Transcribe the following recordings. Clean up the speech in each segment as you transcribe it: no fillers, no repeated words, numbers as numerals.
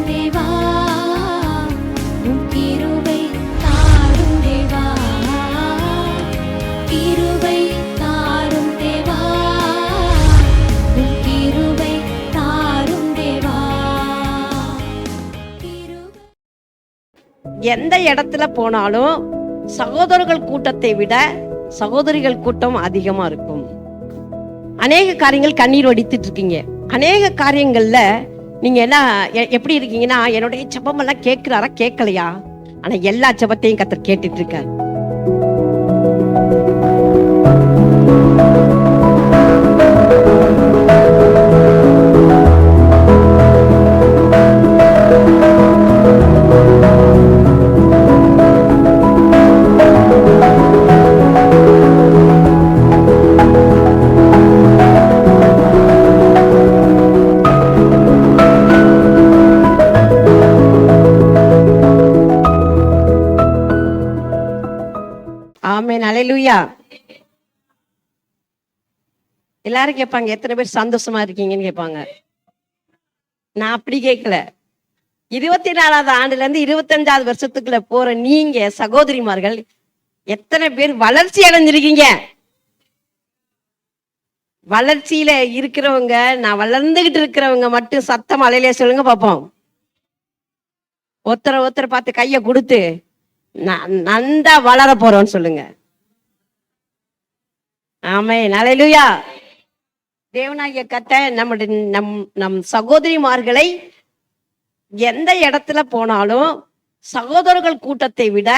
தேவா, உம் கிருபை தாரும் தேவா, கிருபை தாரும் தேவா, உம் கிருபை தாரும் தேவா. எந்த இடத்துல போனாலும் சகோதரர்கள் கூட்டத்தை விட சகோதரிகள் கூட்டம் அதிகமா இருக்கும். அநேக காரியங்கள் கண்ணீர் வடித்துட்டு இருக்கீங்க. அநேக காரியங்கள்ல நீங்க என்ன எப்படி இருக்கீங்கன்னா, என்னுடைய ஜெபம் எல்லாம் கேட்கிறாரா கேட்கலையா, ஆனா எல்லா ஜெபத்தையும் கர்த்தர் கேட்டுட்டு இருக்காரு. ஆமென், அல்லேலூயா. எல்லாரும் கேட்பாங்க, எத்தனை பேர் சந்தோஷமா இருக்கீங்கன்னு கேட்பாங்க. நான் அப்படி கேட்கல. 24வது ஆண்டுல இருந்து 25வது வருஷத்துக்குள்ள போற நீங்க சகோதரிமார்கள் எத்தனை பேர் வளர்ச்சி அடைஞ்சிருக்கீங்க? வளர்ச்சியில இருக்கிறவங்க, நான் வளர்ந்துகிட்டு இருக்கிறவங்க மட்டும் சத்தம் அலையிலே சொல்லுங்க பாப்போம். ஒருத்தரை பார்த்து கைய கொடுத்து நந்தா வளர போறோம்னு சொல்லுங்க. ஆமென், அல்லேலூயா. தேவனாகிய கர்த்தர் நம் சகோதரிமார்களை எந்த இடத்துல போனாலும் சகோதரர்கள் கூட்டத்தை விட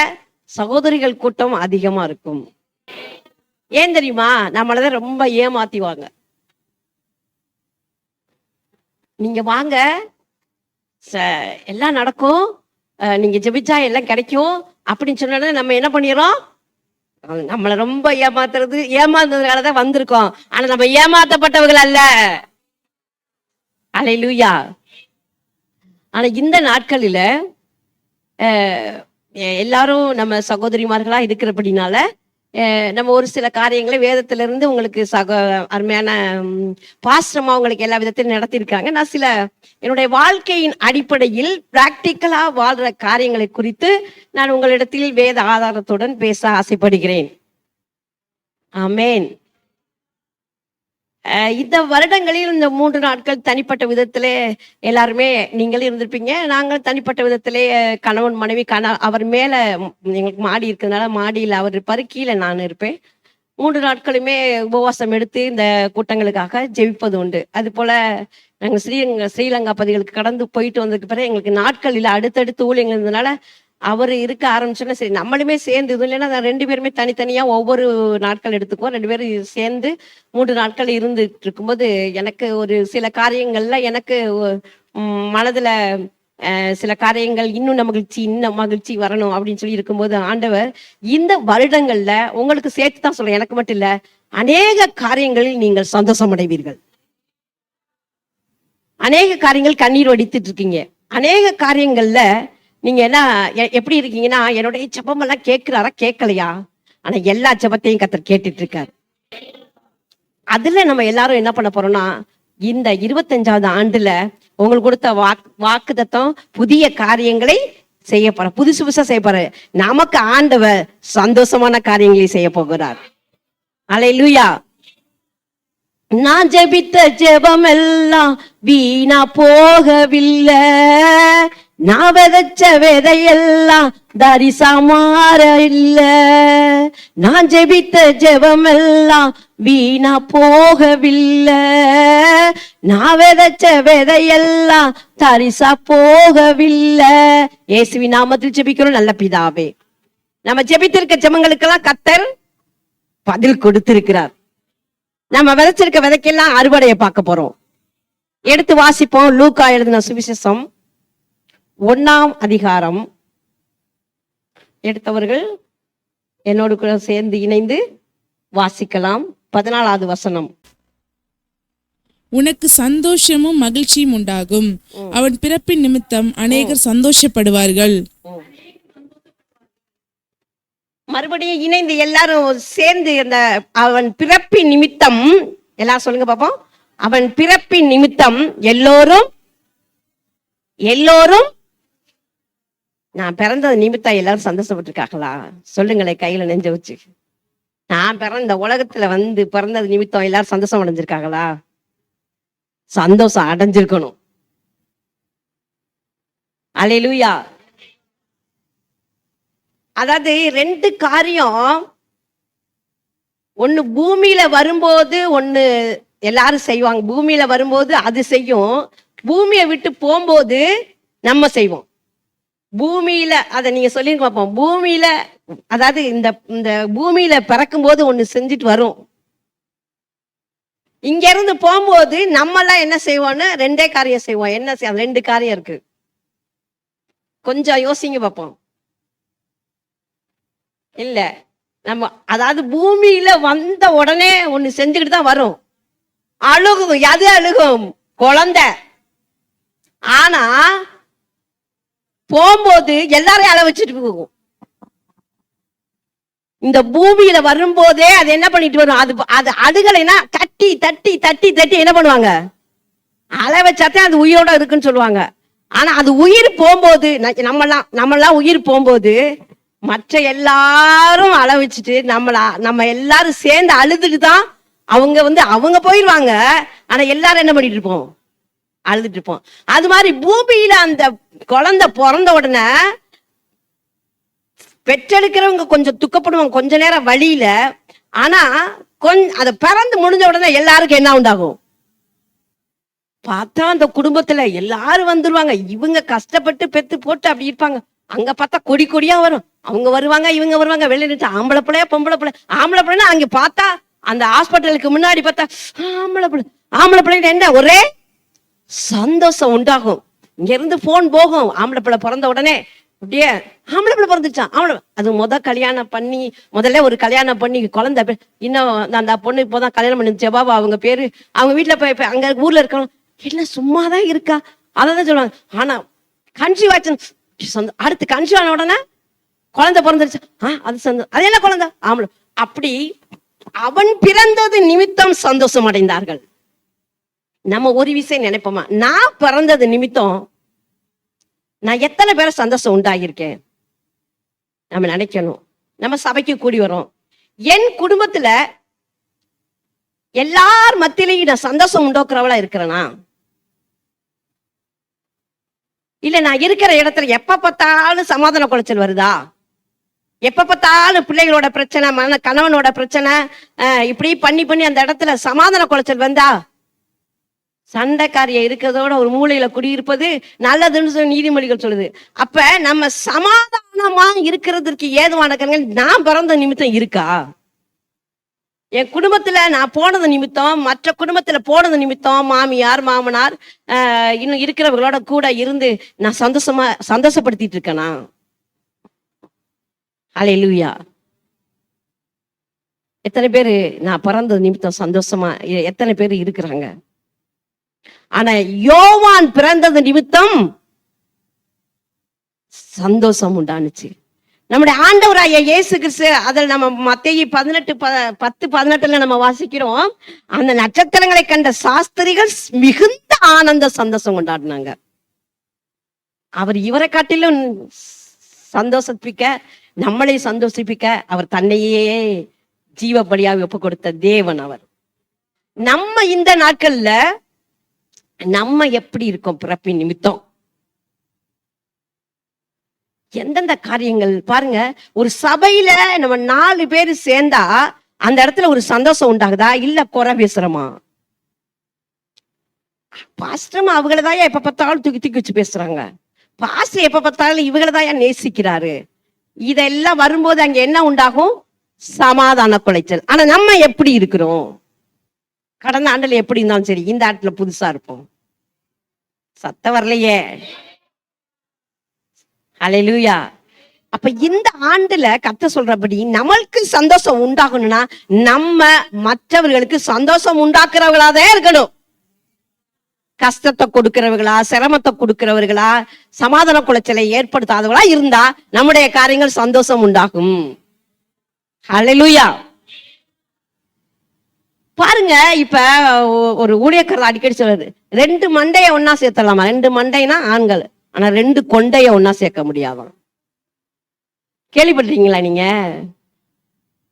சகோதரிகள் கூட்டம் அதிகமா இருக்கும். ஏன் தெரியுமா? நம்மளதான் ரொம்ப ஏமாத்திவாங்க. நீங்க வாங்க, எல்லாம் நடக்கும், நீங்க ஜெபிச்சா எல்லாம் கிடைக்கும் அப்படின்னு சொன்னா நம்ம என்ன பண்ணிடுறோம்? நம்மள ரொம்ப ஏமாந்ததுனாலதான் வந்திருக்கோம். ஆனா நம்ம ஏமாத்தப்பட்டவர்கள் அல்ல. அல்லேலூயா. ஆனா இந்த நாட்களில எல்லாரும் நம்ம சகோதரிமார்களா இருக்கிறபடினால நம்ம ஒரு சில காரியங்களை வேதத்திலிருந்து உங்களுக்கு அருமையான பாஸ்டமா உங்களுக்கு எல்லா விதத்திலும் நடத்தியிருக்காங்க. நான் சில என்னுடைய வாழ்க்கையின் அடிப்படையில் பிராக்டிக்கலா வாழ்ற காரியங்களை குறித்து நான் உங்களிடத்தில் வேத ஆதாரத்துடன் பேச ஆசைப்படுகிறேன். ஆமென். இந்த வருடங்களில் இந்த 3 நாட்கள் தனிப்பட்ட விதத்திலே எல்லாருமே நீங்களும் இருந்திருப்பீங்க. நாங்கள் தனிப்பட்ட விதத்திலே கணவன் மனைவி அவர் மேல எங்களுக்கு மாடி இருக்கிறதுனால மாடியில் அவர் இருப்பாரு, கீழே நான் இருப்பேன். 3 நாட்களுமே உபவாசம் எடுத்து இந்த கூட்டங்களுக்காக ஜெபிப்பது உண்டு. அது போல நாங்கள் ஸ்ரீலங்கா பதிகளுக்கு கடந்து போயிட்டு வந்ததுக்கு பிறகு எங்களுக்கு நாட்கள் இல்லை, அடுத்தடுத்து ஊழியங்கள் இருந்ததுனால அவர் இருக்க ஆரம்பிச்சோன்னா சரி நம்மளுமே சேர்ந்து இது இல்லைன்னா 2 பேருமே தனித்தனியா ஒவ்வொரு நாட்கள் எடுத்துக்குவோம். 2 பேரும் சேர்ந்து 3 நாட்கள் இருந்துட்டு இருக்கும்போது எனக்கு ஒரு சில காரியங்கள்ல எனக்கு மனதுல சில காரியங்கள் இன்னும் மகிழ்ச்சி வரணும் அப்படின்னு சொல்லி இருக்கும்போது ஆண்டவர் இந்த வருடங்கள்ல உங்களுக்கு சேர்த்து தான் சொல்றேன், எனக்கு மட்டும் இல்ல, அநேக காரியங்களில் நீங்கள் சந்தோஷம் அடைவீர்கள். அநேக காரியங்கள் கண்ணீர் வடித்துட்டு இருக்கீங்க. அநேக காரியங்கள்ல நீங்க என்ன எப்படி இருக்கீங்கன்னா, என்னுடைய ஜெபம் எல்லாம் கேட்கிறாரா கேட்கலையா, ஆனா எல்லா ஜெபத்தையும் கர்த்தர் கேட்டுட்டு இருக்காரு. அதுல நம்ம எல்லாரும் என்ன பண்ண போறோம்னா, இந்த 25வது ஆண்டுல உங்களுக்கு கொடுத்த வாக்குத்தத்தம் புதிய காரியங்களை செய்ய போற, புதுசா செய்ய போற. நமக்கு ஆண்டவர் சந்தோஷமான காரியங்களை செய்ய போகிறார். அல்லேலூயா. நான் ஜெபித்த ஜெபம் எல்லாம் வீணா போகவில்லை, நான் விதைச்ச விதையெல்லாம் தரிசா மாற இல்ல. நான் ஜெபித்த ஜெபம் எல்லாம் வீணா போகவில்லை, நான் விதைச்ச விதையெல்லாம் தரிசா போகவில்லை. இயேசுவின் நாமத்தில் ஜெபிக்கிறோம் நல்ல பிதாவே. நம்ம ஜெபித்திருக்க ஜெபங்களுக்கெல்லாம் கர்த்தர் பதில் கொடுத்திருக்கிறார். நம்ம விதைச்சிருக்க விதைக்கெல்லாம் அறுவடையை பார்க்க போறோம். எடுத்து வாசிப்போம். லூக்கா எழுதின சுவிசேஷம் 1ஆம் அதிகாரம். எடுத்தவர்கள் என்னோடு கூட சேர்ந்து இணைந்து வாசிக்கலாம். 14வது வசனம். உனக்கு சந்தோஷமும் மகிழ்ச்சியும் உண்டாகும், அவன் பிறப்பின் நிமித்தம் அநேகர் சந்தோஷப்படுவார்கள். மறுபடியும் இணைந்து எல்லாரும் சேர்ந்து இந்த அவன் பிறப்பின் நிமித்தம், எல்லாரும் சொல்லுங்க பாப்போம். அவன் பிறப்பின் நிமித்தம் எல்லோரும் எல்லோரும் நான் பிறந்தது நிமித்தம் எல்லாரும் சந்தோஷப்பட்டிருக்காங்களா? சொல்லுங்களேன் கையில நெஞ்ச வச்சு. நான் பிறந்த உலகத்துல பிறந்தது நிமித்தம் எல்லாரும் சந்தோஷம் அடைஞ்சிருக்காங்களா? சந்தோஷம் அடைஞ்சிருக்கணும். அல்லேலூயா. அதாவது 2 காரியம். ஒண்ணு பூமியில வரும்போது ஒண்ணு எல்லாரும் செய்வாங்க. பூமியில வரும்போது அது செய்யும், பூமியை விட்டு போகும்போது நம்ம செய்வோம். பூமியில அதை நீங்க சொல்லிருக்க பார்ப்போம். பூமியில அதாவது இந்த பூமியில பிறக்கும் போது ஒண்ணு செஞ்சுட்டு வரும். இங்க இருந்து போகும்போது நம்ம எல்லாம் என்ன செய்வோம்னு 2 காரியம் செய்வோம். என்ன 2 காரியம் இருக்கு, கொஞ்சம் யோசிங்க பார்ப்போம். இல்ல நம்ம அதாவது பூமியில வந்த உடனே ஒண்ணு செஞ்சுக்கிட்டு தான் வரும். அழுகும். எது அழுகும்? குழந்தை. ஆனா போகும்போது எல்லாரையும் அழ வச்சுட்டு போகும். இந்த பூமியில வரும்போதே அது என்ன பண்ணிட்டு வரும்? அது அழுகலைன்னா தட்டி தட்டி தட்டி தட்டி என்ன பண்ணுவாங்க? அழ வச்சாத்தான் அது உயிரோட இருக்குன்னு சொல்லுவாங்க. ஆனா அது உயிர் போகும்போது நம்மெல்லாம் உயிர் போகும்போது மற்ற எல்லாரும் அழ வச்சுட்டு நம்ம எல்லாரும் சேர்ந்து அழுதுட்டு தான் அவங்க போயிடுவாங்க. ஆனா எல்லாரும் என்ன பண்ணிட்டு இருப்போம்? அழுதுட்டு இருப்போம். அது மாதிரி பூமியில அந்த குழந்தை பிறந்த உடனே பெற்றெடுக்கிறவங்க கொஞ்சம் துக்கப்படுவாங்க கொஞ்ச நேரம் வழியில. ஆனா அதை பிறந்து முடிஞ்ச உடனே எல்லாருக்கும் என்ன உண்டாகும்? பார்த்தா அந்த குடும்பத்துல எல்லாரும் வந்துருவாங்க. இவங்க கஷ்டப்பட்டு பெத்து போட்டு அப்படி இருப்பாங்க. அங்க பார்த்தா கொடி கொடியா வரும். அவங்க வருவாங்க, இவங்க வருவாங்க. வெளியே நின்று ஆம்பளை பிள்ளையா பொம்பளை பிள்ளை. ஆம்பளை பிள்ளைன்னா அங்க பார்த்தா அந்த ஹாஸ்பிட்டலுக்கு முன்னாடி பார்த்தா ஆம்பளை பிள்ளைங்க என்ன ஒரே சந்தோஷம் உண்டாகும். இங்க இருந்து போன் போகும். ஆம்பளை பிள்ளை பிறந்த உடனே அப்படியே ஆம்பளை பிள்ளை பிறந்துச்சான். அது முதல்ல ஒரு கல்யாணம் பண்ணி குழந்தை இன்னும் அந்த பொண்ணு இப்போதான் கல்யாணம் பண்ணி ஜெபாபா அவங்க பேரு. அவங்க வீட்டுல போய் அங்க ஊர்ல இருக்கணும் இல்ல சும்மாதான் இருக்கா அதான் சொல்லுவாங்க. ஆனா கன்சீவ் ஆச்சு. அடுத்து கன்சீவ் ஆன உடனே குழந்தை பிறந்துருச்சு. அது என்ன குழந்தை? ஆம்பளை. அப்படி அவன் பிறந்தது நிமித்தம் சந்தோஷம் அடைந்தார்கள். நம்ம ஒரு விஷயம் நினைப்போமா, நான் பிறந்தது நிமித்தம் நான் எத்தனை பேரை சந்தோஷம் உண்டாகியிருக்கேன் நம்ம நினைக்கணும். நம்ம சபைக்கு கூடி வரோம். என் குடும்பத்துல எல்லார் மத்தியிலையும் நான் சந்தோஷம் உண்டாக்குறவளா இருக்கிறேனா? இல்ல நான் இருக்கிற இடத்துல எப்ப பார்த்தாலும் சமாதான குலைச்சல் வருதா? எப்ப பார்த்தாலும் பிள்ளைகளோட பிரச்சனை, கணவனோட பிரச்சனை, இப்படி பண்ணி அந்த இடத்துல சமாதான குலைச்சல் வந்தா? சண்டைக்காரிய இருக்கிறதோட ஒரு மூலையில குடியிருப்பது நல்லதுன்னு சொல்லி நீதிமொழிகள் சொல்லுது. அப்ப நம்ம சமாதானமா இருக்கிறதுக்கு ஏதுவான காரணங்கள் நான் பிறந்த நிமித்தம் இருக்கா? என் குடும்பத்துல நான் போனது நிமித்தம், மற்ற குடும்பத்துல போனது நிமித்தம், மாமியார் மாமனார் இன்னும் இருக்கிறவங்களோட கூட இருந்து நான் சந்தோஷப்படுத்திட்டு இருக்கேனா? அல்லேலூயா. எத்தனை பேரு நான் பிறந்தது நிமித்தம் சந்தோஷமா எத்தனை பேர் இருக்கிறாங்க? ஆனா யோவான் பிறந்தது நிமித்தம் சந்தோஷம் உண்டானுச்சு. நம்முடைய ஆண்டவராகிய இயேசு கிறிஸ்து, அதில் நம்ம மத்தேயு 10:18 நம்ம வாசிக்கிறோம். அந்த நட்சத்திரங்களை கண்ட சாஸ்திரிகள் மிகுந்த ஆனந்த சந்தோஷம் கொண்டாடினாங்க. அவர் இவரை காட்டிலும் சந்தோஷிப்பிக்க, நம்மளை சந்தோஷிப்பிக்க அவர் தன்னையே ஜீவ பலியாக ஒப்பு கொடுத்த தேவன் அவர். நம்ம இந்த நாட்கள்ல நம்ம எப்படி இருக்கோம்? பிறப்பின் நிமித்தம் எந்தெந்த காரியங்கள் பாருங்க. ஒரு சபையில நம்ம 4 பேர் சேர்ந்தா அந்த இடத்துல ஒரு சந்தோஷம் உண்டாகுதா? இல்ல குறை பேசுறோமா? பாஸ்டர் அவங்களதான் எப்ப பார்த்தாலும் தூக்கி வச்சு பேசுறாங்க. பாஸ்டர் எப்ப பார்த்தாலும் இவங்களதான் நேசிக்கிறாரு. இதெல்லாம் வரும்போது அங்க என்ன உண்டாகும்? சமாதான குலைச்சல். ஆனா நம்ம எப்படி இருக்கிறோம்? கடந்த ஆண்டுல எப்படி இருந்தாலும் சரி, இந்த ஆண்டுல புதுசா இருப்போம். சத்தம் வரலையே. அல்லேலூயா. அப்ப இந்த ஆண்டுல கர்த்தர் சொல்றபடி நம்மளுக்கு சந்தோஷம் உண்டாகணும்னா நம்ம மற்றவர்களுக்கு சந்தோஷம் உண்டாக்குறவங்களாதான் இருக்கணும். கஷ்டத்தை கொடுக்கிறவர்களா, சிரமத்தை கொடுக்கிறவர்களா, சமாதான குலைச்சலை ஏற்படுத்தாதவர்களா இருந்தா நம்முடைய காரியங்கள் சந்தோஷம் உண்டாகும். அல்லேலூயா. பாருங்க, இப்ப ஒரு ஊழியக்காரர் அடிக்கடி சொல்றாரு, 2 மண்டைய ஒன்னா சேர்த்தலாமா? 2 மண்டைனா ஆண்கள், ஆனா 2 கொண்டைய ஒன்னா சேர்க்க முடியாதாம். கேள்விப்பட்டிருக்கீங்களா நீங்க?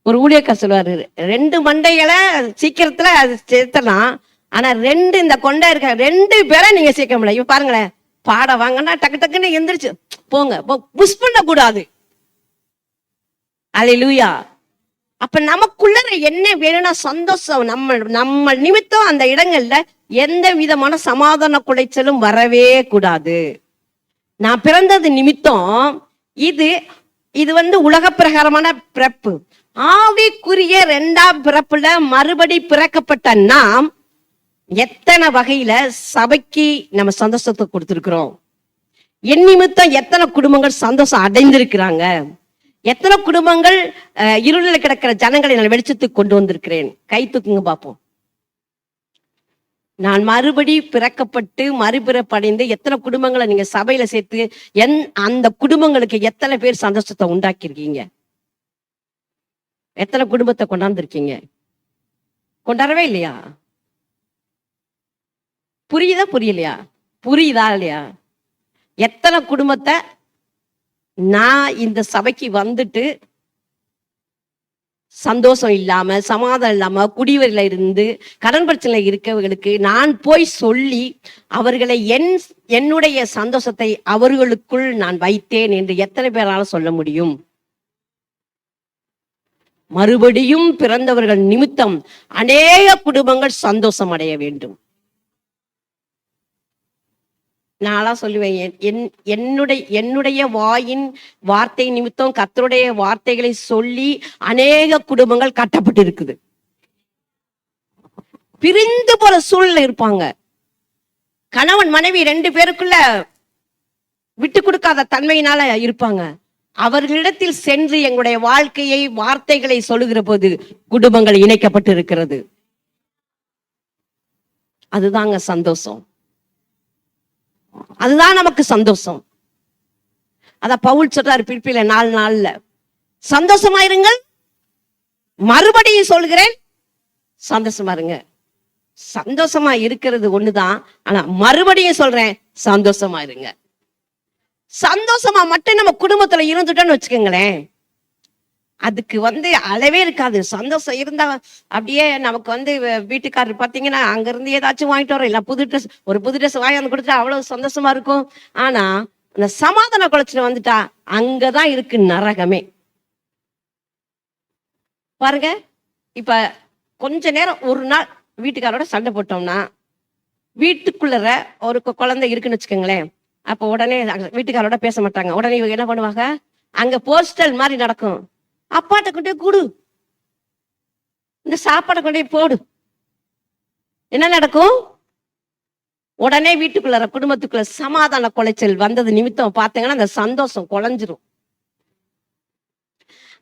ஒரு ஊழியக்காரர் சொல்லுவாரு, 2 மண்டைகளை சீக்கிரத்துல அது சேர்த்தலாம், ஆனா 2 இந்த கொண்டை இருக்க 2 பேரை நீங்க சேர்க்க முடியல. இப்ப பாருங்களேன், பாட வாங்கன்னா டக்கு டக்குன்னு எந்திரிச்சு போங்க, புஷ் பண்ண கூடாது. அல்லேலூயா. அப்ப நமக்குள்ள என்ன வேணும்னா சந்தோஷம். நம்ம நிமித்தம் அந்த இடங்கள்ல எந்த விதமான சமாதான குலைச்சலும் வரவே கூடாது. நான் பிறந்தது நிமித்தம் இது இது உலக பிரகாரமான பிறப்பு. ஆவிக்குரிய 2ஆம் பிறப்புல மறுபடி பிறக்கப்பட்ட நாம் எத்தனை வகையில சபைக்கு நம்ம சந்தோஷத்தை கொடுத்திருக்கிறோம். என் நிமித்தம் எத்தனை குடும்பங்கள் சந்தோஷம் அடைந்திருக்கிறாங்க. எத்தனை குடும்பங்கள் இருளில் கிடக்கிற ஜனங்களை நான் வெளிச்சத்துக்கு கொண்டு வந்திருக்கிறேன். கை தூக்குங்க பார்ப்போம். நான் மறுபடி பிறக்கப்பட்டு மறுபிறப்படைந்து எத்தனை குடும்பங்களை நீங்க சபையில சேர்த்து அந்த குடும்பங்களுக்கு எத்தனை பேர் சந்தோஷத்தை உண்டாக்கியிருக்கீங்க? எத்தனை குடும்பத்தை கொண்டாந்துருக்கீங்க? கொண்டாடவே இல்லையா? புரியுதா புரியலையா? புரியுதா இல்லையா? எத்தனை குடும்பத்தை நான் இந்த சபைக்கு வந்துட்டு சந்தோஷம் இல்லாம சமாதானம் இல்லாம குடிவரில இருந்து கடன் பிரச்சனை இருக்கவர்களுக்கு நான் போய் சொல்லி அவர்களை என்னுடைய சந்தோஷத்தை அவர்களுக்குள் நான் வைத்தேன் என்று எத்தனை பேரால சொல்ல முடியும்? மறுபடியும் பிறந்தவர்கள் நிமித்தம் அநேக குடும்பங்கள் சந்தோஷம் அடைய வேண்டும். நான்லாம் சொல்லுவேன், என்னுடைய வாயின் வார்த்தை நிமித்தம் கர்த்தருடைய வார்த்தைகளை சொல்லி அநேக குடும்பங்கள் கட்டப்பட்டு இருக்குது. பிரிந்து போற சூழ்நிலை இருப்பாங்க. கணவன் மனைவி 2 பேருக்குள்ள விட்டு கொடுக்காத தன்மையினால இருப்பாங்க. அவர்களிடத்தில் சென்று எங்களுடைய வாழ்க்கையை வார்த்தைகளை சொல்லுகிற போது குடும்பங்கள் இணைக்கப்பட்டு இருக்கிறது. அதுதாங்க சந்தோஷம். அதுதான் நமக்கு சந்தோஷம். அத பவுல் சொல்றாரு பிலிப்பில 4:4 சந்தோஷமா இருங்கள், மறுபடியும் சொல்கிறேன் சந்தோஷமா இருங்க. சந்தோஷமா இருக்கிறது ஒண்ணுதான், ஆனா மறுபடியும் சொல்றேன் சந்தோஷமா இருங்க. சந்தோஷமா மட்டும் நம்ம குடும்பத்துல இருந்துட்டோம்னு வச்சுக்கோங்களேன், அதுக்கு அளவே இருக்காது. சந்தோஷம் இருந்தா அப்படியே நமக்கு வீட்டுக்காரர் பாத்தீங்கன்னா அங்க இருந்து ஏதாச்சும் வாங்கிட்டு வரோம், இல்ல புது ட்ரெஸ் வாங்கி கொடுத்துட்டா அவ்வளவு சந்தோஷமா இருக்கும். ஆனா அந்த சமாதான குலைச்சல் வந்துட்டா அங்கதான் இருக்கு நரகமே. பாருங்க, இப்ப கொஞ்ச நேரம் ஒரு நாள் வீட்டுக்காரோட சண்டை போட்டோம்னா, வீட்டுக்குள்ள ஒரு குழந்தை இருக்குன்னு வச்சுக்கோங்களேன், அப்ப உடனே வீட்டுக்காரோட பேச மாட்டாங்க. உடனே இவங்க என்ன பண்ணுவாங்க, அங்க போஸ்டல் மாதிரி நடக்கும், அப்பாட்ட கொண்டே கூடு, இந்த சாப்பாடை கொண்டே போடு. என்ன நடக்கும்? உடனே வீட்டுக்குள்ள குடும்பத்துக்குள்ள சமாதான குலைச்சல் வந்தது நிமித்தம் பாத்தீங்கன்னா அந்த சந்தோஷம் குலைஞ்சிரும்.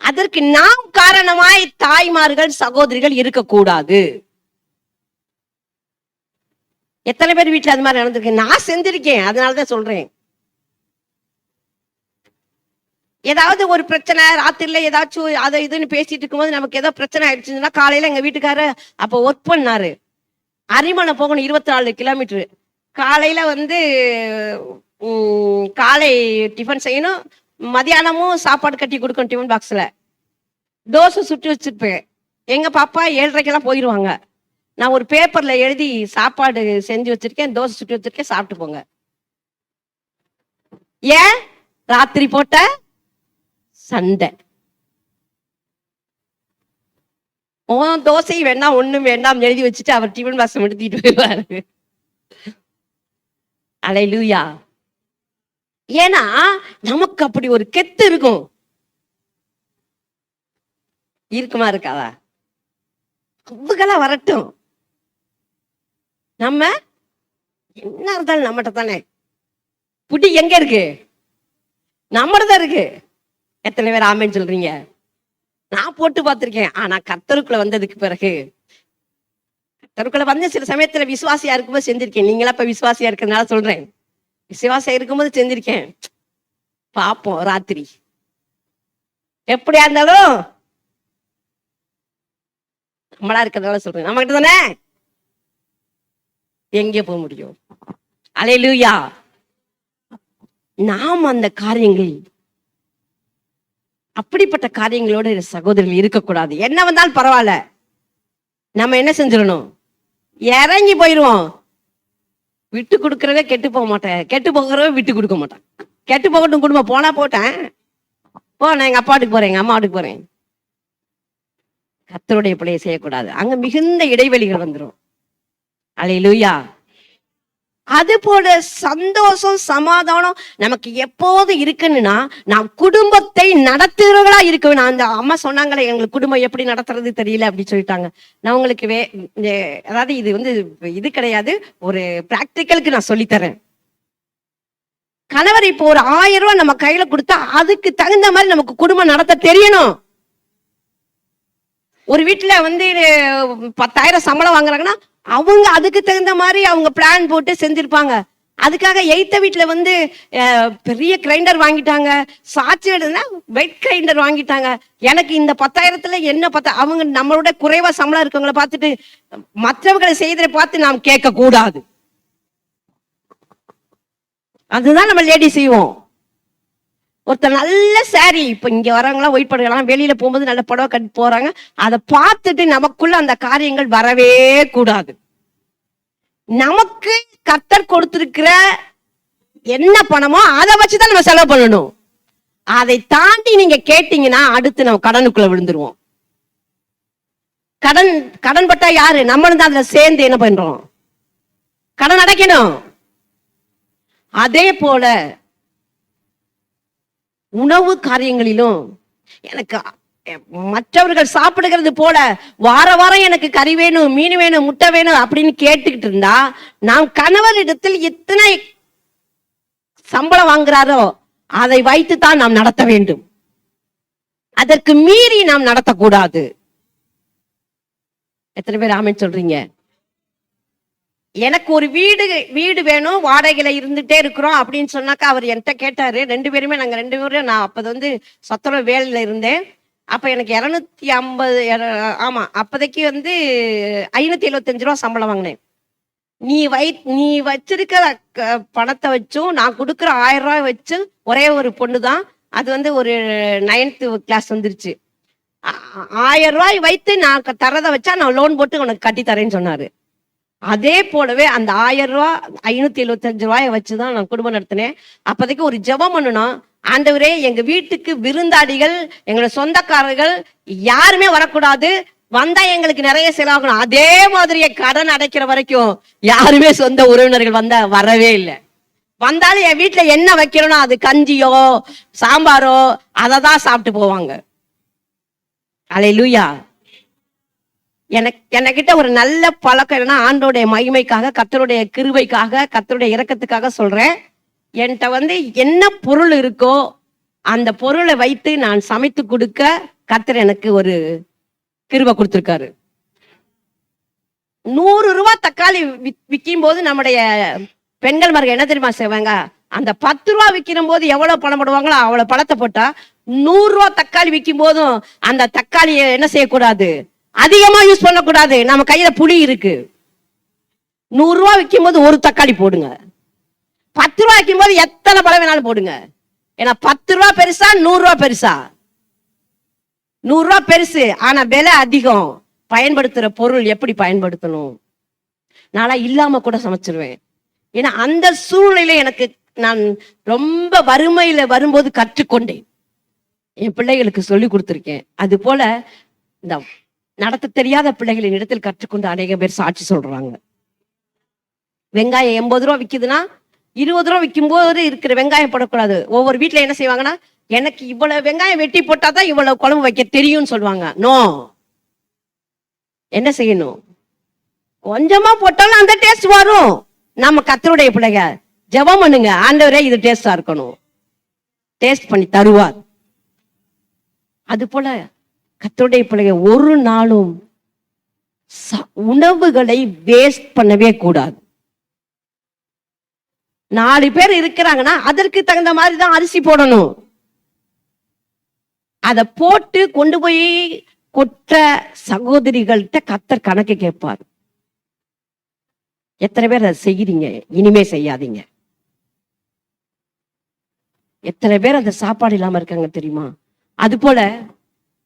அதற்கு நாம் காரணமாய் தாய்மார்கள் சகோதரிகள் இருக்கக்கூடாது. எத்தனை பேர் வீட்டுல அது மாதிரி நடந்திருக்கு? நான் செஞ்சிருக்கேன், அதனாலதான் சொல்றேன். ஏதாவது ஒரு பிரச்சனை ராத்திரில ஏதாச்சும் அதை இதுன்னு பேசிட்டு இருக்கும்போது நமக்கு ஏதோ பிரச்சனை ஆயிடுச்சுன்னா, காலையில எங்க வீட்டுக்காரர் அப்ப ஒர்க் பண்ணாரு, அரிமளம் போகணும் 24 கிலோமீட்டர். காலையில காலை டிஃபன் செய்யணும், மதியானமும் சாப்பாடு கட்டி கொடுக்கணும். டிஃபன் பாக்ஸ்ல தோசை சுட்டு வச்சிருப்பேன். எங்க பாப்பா 7:30 போயிருவாங்க. நான் ஒரு பேப்பர்ல எழுதி சாப்பாடு செஞ்சு வச்சிருக்கேன், தோசை சுட்டு வச்சிருக்கேன், சாப்பிட்டு போங்க. ஏன்? ராத்திரி போட்ட சண்டை. தோசை வேண்டாம் ஒண்ணும் வேண்டாம் எழுதி வச்சுட்டு அவர் டிஃபன் பாக்ஸ் எடுத்துட்டு போயிடுவாரு. அல்லேலூயா. ஏன்னா நமக்கு அப்படி ஒரு கெத்து இருக்கும். இருக்குமா இருக்காதா? கும்புகளா வரட்டும், நம்ம என்ன இருந்தாலும் நம்மகிட்ட தானே. புடி எங்க இருக்கு? நம்மகிட்ட இருக்கு. எத்தனை பேர் ஆமேன்னு சொல்றீங்க? நான் போட்டு பார்த்திருக்கேன். ஆனா கர்த்தருக்குள்ள வந்ததுக்கு பிறகு, கர்த்தருக்குள்ள சில சமயத்துல விசுவாசியா இருக்கும்போது செஞ்சிருக்கேன். நீங்களா இப்ப விசுவாசியா இருக்கிறதுனால சொல்றேன். விசுவாசியா இருக்கும்போது செஞ்சிருக்கேன். பாப்போம் ராத்திரி எப்படியா இருந்தாலும் நம்மளா இருக்கிறதால சொல்றேன், நம்ம கிட்ட தானே எங்கே போக முடியும்? அல்லேலூயா. நாம் அந்த காரியங்கள், அப்படிப்பட்ட காரியங்களோட சகோதரர்கள் இருக்கக்கூடாது. என்ன வந்தாலும் பரவாயில்ல, நம்ம என்ன செஞ்சிடணும்? இறங்கி போயிடுவோம். விட்டு கொடுக்கறவே கெட்டு போக மாட்டேன், கெட்டு போகிறவே விட்டு கொடுக்க மாட்டேன். கெட்டு போகட்டும் குடும்பம், போனா போட்டேன், நான் எங்க அப்பா வீட்டுக்கு போறேன், எங்க அம்மா வீட்டுக்கு போறேன். கர்த்தருடைய பிள்ளையை செய்யக்கூடாது. அங்க மிகுந்த இடைவெளிகள் வந்துடும். அல்லேலூயா. அது போல சந்தோஷம் சமாதானம் நமக்கு எப்போது இருக்குன்னா, நாம் குடும்பத்தை நடத்துகிறவர்களா இருக்க வேணும். அந்த அம்மா சொன்னாங்களே, எங்களுக்கு குடும்பம் எப்படி நடத்துறது தெரியல அப்படி சொல்லிட்டாங்க. நான் உங்களுக்கு அதாவது இது இது கிடையாது, ஒரு பிராக்டிக்கலுக்கு நான் சொல்லித்தரேன். கணவர் இப்போ ஒரு 1000 ரூபாய் நம்ம கையில கொடுத்தா அதுக்கு தகுந்த மாதிரி நமக்கு குடும்பம் நடத்த தெரியணும். ஒரு வீட்டுல 10,000 சம்பளம் வாங்குறாங்கன்னா அவங்க அதுக்கு தகுந்த மாதிரி அவங்க பிளான் போட்டு செஞ்சிருப்பாங்க. அதுக்காக எய்த்த வீட்டுல பெரிய கிரைண்டர் வாங்கிட்டாங்க, சாட்சி வெயிட் கிரைண்டர் வாங்கிட்டாங்க. எனக்கு இந்த 10,000த்துல என்ன அவங்க நம்மளோட குறைவா சம்பளம் இருக்கவங்களை பார்த்துட்டு மற்றவர்களை செய்ததை பார்த்து நாம் கேட்க கூடாது. அதுதான் நம்ம லேடி செய்வோம். ஒருத்தர் நல்ல சாரி, இப்ப இங்க வரவங்களாம் ஒயிட் படலாம், வெளியில போகும்போது நல்ல புடவை கட்டி போறாங்க, அதை பார்த்துட்டு நமக்குள்ள அந்த காரியங்கள் வரவே கூடாது. நமக்கு கர்த்தர் கொடுத்திருக்கிற என்ன பணமோ அதை வச்சுதான் நம்ம செலவு பண்ணணும். அதை தாண்டி நீங்க கேட்டீங்கன்னா அடுத்து நம்ம கடனுக்குள்ள விழுந்துருவோம். கடன் பட்டா யாரு? நம்மளும் தான் அதுல சேர்ந்து என்ன பண்றோம்? கடன் அடைக்கணும். அதே போல உணவு காரியங்களிலும் எனக்கு மற்றவர்கள் சாப்பிடுகிறது போல வார வாரம் எனக்கு கறி வேணும், மீன் வேணும், முட்டை வேணும் அப்படின்னு கேட்டுக்கிட்டு இருந்தா, நாம் கணவரிடத்தில் எத்தனை சம்பளம் வாங்குறாரோ அதை வைத்துத்தான் நாம் நடத்த வேண்டும். அதற்கு மீறி நாம் நடத்தக்கூடாது. எத்தனை பேர் ஆமென் சொல்றீங்க? எனக்கு ஒரு வீடு வேணும், வாடகையில இருந்துட்டே இருக்கிறோம் அப்படின்னு சொன்னாக்கா, அவர் என்கிட்ட கேட்டாரு. நாங்க 2 பேரும் நான் அப்போது சத்திரம் வேலையில இருந்தேன். அப்ப எனக்கு 250, ஆமா, அப்போதைக்கு 575 ரூபா சம்பளம் வாங்கினேன். நீ வச்சிருக்கிற பணத்தை வச்சும் நான் கொடுக்குற 1000 ரூபாய் வச்சு, ஒரே ஒரு பொண்ணு தான், அது ஒரு 9th கிளாஸ் வந்துருச்சு. 1000 ரூபாய் வைத்து நான் தரதை வச்சா நான் லோன் போட்டு உனக்கு கட்டி தரேன்னு சொன்னாரு. அதே போலவே அந்த 1000 ரூபாய் 575 ரூபாயை வச்சுதான் நான் குடும்பம் நடத்தினேன். அப்போதைக்கு ஒரு ஜெபம் பண்ணணும், ஆண்டவரே எங்க வீட்டுக்கு விருந்தாடிகள், எங்களோட சொந்தக்காரர்கள் யாருமே வரக்கூடாது, வந்தா எங்களுக்கு நிறைய செலவாகணும். அதே மாதிரியே கடன் அடைக்கிற வரைக்கும் யாருமே சொந்த உறவினர்கள் வரவே இல்லை. வந்தாலும் என் வீட்டுல என்ன வைக்கணும்னா அது கஞ்சியோ சாம்பாரோ அதை தான் சாப்பிட்டு போவாங்க. அல்லேலூயா. எனக்கிட்ட ஒரு நல்ல பழக்கம் என்னன்னா, ஆண்டோடைய மகிமைக்காக, கர்த்தருடைய கிருபைக்காக, கர்த்தருடைய இரக்கத்துக்காக சொல்றேன். என்கிட்ட என்ன பொருள் இருக்கோ அந்த பொருளை வைத்து நான் சமைத்து கொடுக்க கர்த்தர் எனக்கு ஒரு கிருபை கொடுத்திருக்காரு. 100 ரூபாய் தக்காளி விற்கும் போது நம்முடைய பெண்கள் மார்க்க என்ன தெரியுமா செய்வாங்க? அந்த 10 ரூபாய் விற்கிற போது எவ்வளவு பணம் போடுவாங்களோ அவ்வளவு பணத்தை போட்டா, 100 ரூபாய் தக்காளி விற்கும் போதும் அந்த தக்காளியை என்ன செய்யக்கூடாது? அதிகமா யூஸ் பண்ணக்கூடாது. நம்ம கையில புளி இருக்கு. 100 ரூபாய் விற்கும் போது ஒரு தக்காளி போடுங்க. 10 ரூபாய் விற்கும் போது எத்தனை பழம் வேணாலும் போடுங்க. ஏன்னா 10 ரூபாய் பெருசா 100 ரூபாய் பெருசா? 100 ரூபாய் பெருசு, ஆனா விலை அதிகம். பயன்படுத்துற பொருள் எப்படி பயன்படுத்தணும்? நாளா இல்லாம கூட சமைச்சிருவேன். ஏன்னா அந்த சூழ்நிலை நான் ரொம்ப வறுமையில வரும்போது கற்றுக்கொண்டேன். என் பிள்ளைகளுக்கு சொல்லி கொடுத்துருக்கேன். அது போல இந்த நடத்த தெரியாத பிள்ளைகளின் இடத்தில் கற்றுக்கொண்டு அநேக பேர் சாட்சி சொல்றாங்க. வெங்காயம் 80 ரூபா விற்குதுன்னா 20 ரூபா விற்கும் போது இருக்கிற வெங்காயம் போடக்கூடாது. ஒவ்வொரு வீட்டுல என்ன செய்வாங்கன்னா, எனக்கு இவ்வளவு வெங்காயம் வெட்டி போட்டாதான் இவ்வளவு குழம்பு வைக்க தெரியும்னு சொல்லுவாங்க. நோ, என்ன செய்யணும்? கொஞ்சமா போட்டாலும் அந்த டேஸ்ட் வரும். நம்ம கர்த்தருடைய பிள்ளைங்க ஜெபம் பண்ணுங்க, ஆண்டவரே இது டேஸ்டா இருக்கணும், டேஸ்ட் பண்ணி தருவார். அது போல கர்த்தருடைய பிள்ளைங்க ஒரு நாளும் உணவுகளை வேஸ்ட் பண்ணவே கூடாது. 4 பேர் இருக்கிறாங்கன்னா அதற்கு தகுந்த மாதிரி தான் அரிசி போடணும். அதை போட்டு கொண்டு போய் கொற்ற சகோதரிகள்கிட்ட கர்த்தர் கணக்கு கேட்பார். எத்தனை பேர் அதை செய்கிறீங்க? இனிமே செய்யாதீங்க. எத்தனை பேர் அந்த சாப்பாடு இல்லாம இருக்காங்க தெரியுமா? அது போல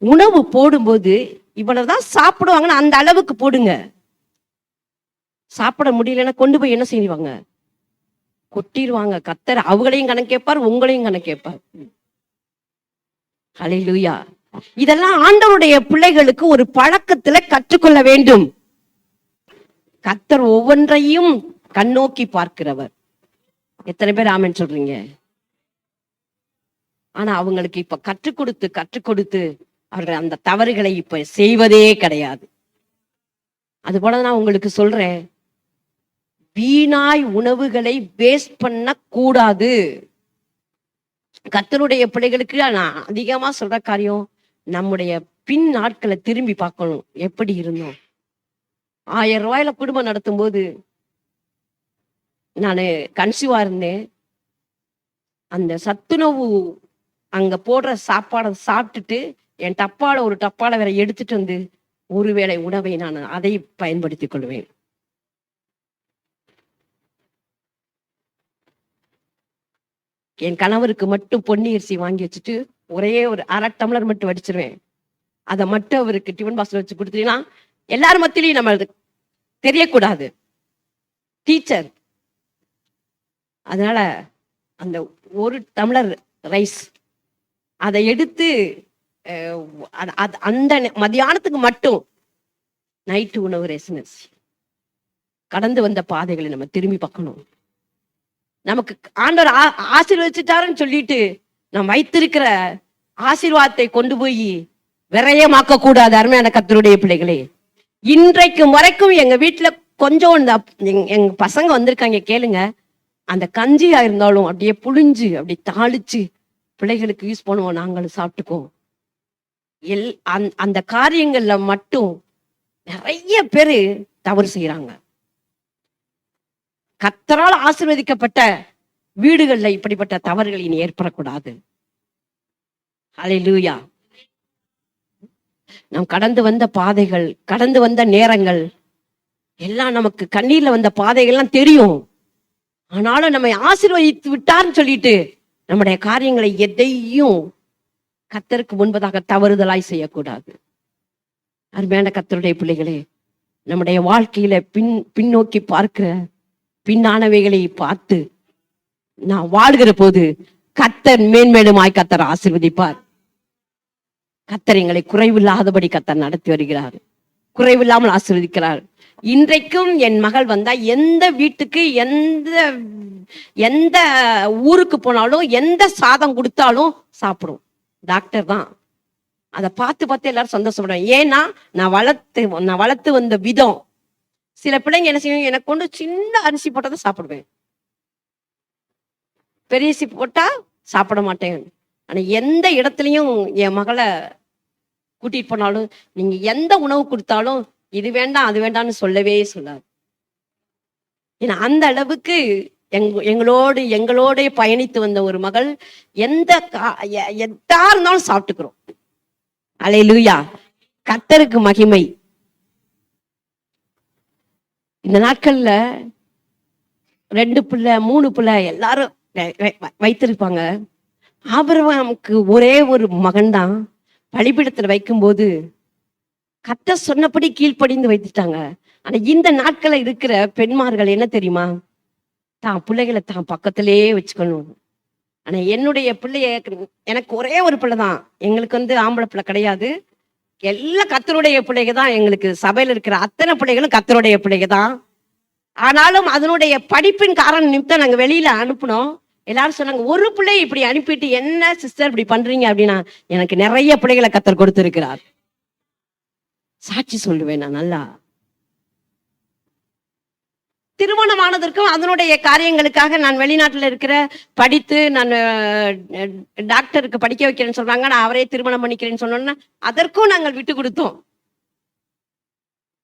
உணவு போடும்போது இவ்வளவுதான் சாப்பிடுவாங்கன்னு அந்த அளவுக்கு போடுங்க. சாப்பிட முடியலன்னா கொண்டு போய் என்ன செய்வாங்க? கொட்டிடுவாங்க. கர்த்தர் அவங்களையும் கணக்கு கேட்பார், உங்களையும் கணக்கு கேட்பார். ஹல்லேலூயா. இதெல்லாம் ஆண்டவருடைய பிள்ளைகளுக்கு ஒரு பழக்கத்துல கற்றுக்கொள்ள வேண்டும். கர்த்தர் ஒவ்வொன்றையும் கண்ணோக்கி பார்க்கிறவர். எத்தனை பேர் ஆமென் சொல்றீங்க? ஆனா அவங்களுக்கு இப்ப கற்றுக் கொடுத்து அவர்கள் அந்த தவறுகளை இப்ப செய்வதே கிடையாது. அது போல நான் உங்களுக்கு சொல்றேன், வீணாய் உணவுகளை வேஸ்ட் பண்ண கூடாது. கர்த்தருடைய பிள்ளைகளுக்கு நான் அதிகமா சொல்ற காரியம், நம்முடைய பின் நாட்களை திரும்பி பார்க்கணும். எப்படி இருந்தோம்? 1000 ரூபாயில குடும்பம் நடத்தும் போது நான் கன்சீவா இருந்தேன். அந்த சத்துணவு அங்க போடுற சாப்பாடை சாப்பிட்டுட்டு என் டப்பால ஒரு டப்பால வேற எடுத்துட்டு வந்து ஒருவேளை உணவை நான் அதை பயன்படுத்திக் கொள்வேன். என் கணவருக்கு மட்டும் பொன்னி அரிசி வாங்கி வச்சுட்டு ஒரே ஒரு 1/2 டம்ளர் மட்டும் வடிச்சிருவேன். அதை மட்டும் அவருக்கு டிஃபன் பாக்ஸ்ல வச்சு கொடுத்தீங்கன்னா எல்லாரும் மத்தியிலையும் நம்ம தெரியக்கூடாது. டீச்சர். அதனால அந்த ஒரு டம்ளர் ரைஸ் அதை எடுத்து அந்த மதியானத்துக்கு மட்டும் நைட்டு உணவு ரேஷன் அரிசி. கடந்து வந்த பாதைகளை நம்ம திரும்பி பார்க்கணும். நமக்கு ஆண்டவர் ஆசீர்வதிச்சுட்டாருன்னு சொல்லிட்டு நாம் வைத்திருக்கிற ஆசீர்வாதத்தை கொண்டு போய் விரயமாக்க கூடாது. அருமையான கர்த்தருடைய பிள்ளைகளே, இன்றைக்கு வரைக்கும் எங்க வீட்டுல கொஞ்சம் எங்க பசங்க வந்திருக்காங்க, கேளுங்க. அந்த கஞ்சியா இருந்தாலும் அப்படியே புழிஞ்சு அப்படி தாளிச்சு பிள்ளைகளுக்கு யூஸ் பண்ணுவோம், நாங்களும் சாப்பிட்டுக்கோம். அந்த காரியங்கள்ல மட்டும் நிறைய பேரு தவறு செய்யறாங்க. கர்த்தரால் ஆசீர்வதிக்கப்பட்ட வீடுகள்ல இப்படிப்பட்ட தவறுகள் இனி ஏற்படக்கூடாது. ஹல்லேலூயா. நாம் கடந்து வந்த பாதைகள், கடந்து வந்த நேரங்கள் எல்லாம் நமக்கு கண்ணீர்ல வந்த பாதைகள்லாம் தெரியும். ஆனாலும் நம்மை ஆசீர்வதித்து விட்டார்னு சொல்லிட்டு நம்முடைய காரியங்களை எதையும் கர்த்தருக்கு முன்பதாக தவறுதலாய் செய்யக்கூடாது. அருமையான கர்த்தருடைய பிள்ளைகளே, நம்முடைய வாழ்க்கையில பின்னோக்கி பார்க்கிற பின்னானவைகளை பார்த்து நான் வாழ்கிற போது கர்த்தர் மேன்மேலுமாய் கர்த்தர் ஆசீர்வதிப்பார். கர்த்தர் எங்களை குறைவில்லாதபடி கர்த்தர் நடத்தி வருகிறார், குறைவில்லாமல் ஆசீர்வதிக்கிறார். இன்றைக்கும் என் மகள் வந்தா எந்த வீட்டுக்கு எந்த ஊருக்கு போனாலும் எந்த சாதம் கொடுத்தாலும் சாப்பிடும். டாக்டர் தான். அதை பார்த்து எல்லாரும் சந்தோஷப்படுவேன். ஏன்னா நான் வளர்த்து வந்த விதம். சில பிள்ளைங்க என்ன செய்யும், எனக்கு கொண்டு சின்ன அரிசி போட்டதை சாப்பிடுவேன், பெரிய அரிசி போட்டா சாப்பிட மாட்டேன். ஆனா எந்த இடத்துலயும் என் மகளை கூட்டிட்டு போனாலும் நீங்க எந்த உணவு கொடுத்தாலும் இது வேண்டாம் அது வேண்டாம்னு சொல்லவே சொல்லாது. ஏன்னா அந்த அளவுக்கு எங்களோட பயணித்து வந்த ஒரு மகள் எதா இருந்தாலும் சாப்பிட்டுக்கிறோம். அல்லேலூயா. கர்த்தருக்கு மகிமை. இந்த நாட்கள்ல 2 பிள்ளை 3 பிள்ளை எல்லாரும் வைத்திருப்பாங்க. ஆபிரகாமுக்கு ஒரே ஒரு மகன் தான். பலிபீடத்துல வைக்கும்போது கர்த்தர் சொன்னபடி கீழ்ப்படிந்து வைத்துட்டாங்க. ஆனா இந்த நாட்கள்ல இருக்கிற பெண்மார்கள் என்ன தெரியுமா, தான் பிள்ளைகளை தான் பக்கத்திலேயே வச்சுக்கணும். ஆனா என்னுடைய எனக்கு ஒரே ஒரு பிள்ளை தான். எங்களுக்கு ஆம்பளை பிள்ளை கிடையாது. எல்லாம் கர்த்தருடைய பிள்ளைங்க தான். எங்களுக்கு சபையில இருக்கிற அத்தனை பிள்ளைகளும் கர்த்தருடைய பிள்ளைங்க தான். ஆனாலும் அதனுடைய படிப்பின் காரணம் நிமித்தம் நாங்க வெளியில அனுப்பினோம். எல்லாரும் சொன்னாங்க, ஒரு பிள்ளை இப்படி அனுப்பிட்டு என்ன சிஸ்டர் இப்படி பண்றீங்க அப்படின்னா, எனக்கு நிறைய பிள்ளைகளை கர்த்தர் கொடுத்திருக்கிறார். சாட்சி சொல்லுவேன் நான் நல்லா. திருமணமானதற்கும் அதனுடைய காரியங்களுக்காக நான் வெளிநாட்டுல இருக்கிற படித்து நான் டாக்டருக்கு படிக்க வைக்கிறேன்னு சொல்றாங்க, நான் அவரே திருமணம் பண்ணிக்கிறேன்னு சொன்னோன்னா அதற்கும் நாங்கள் விட்டு கொடுத்தோம்.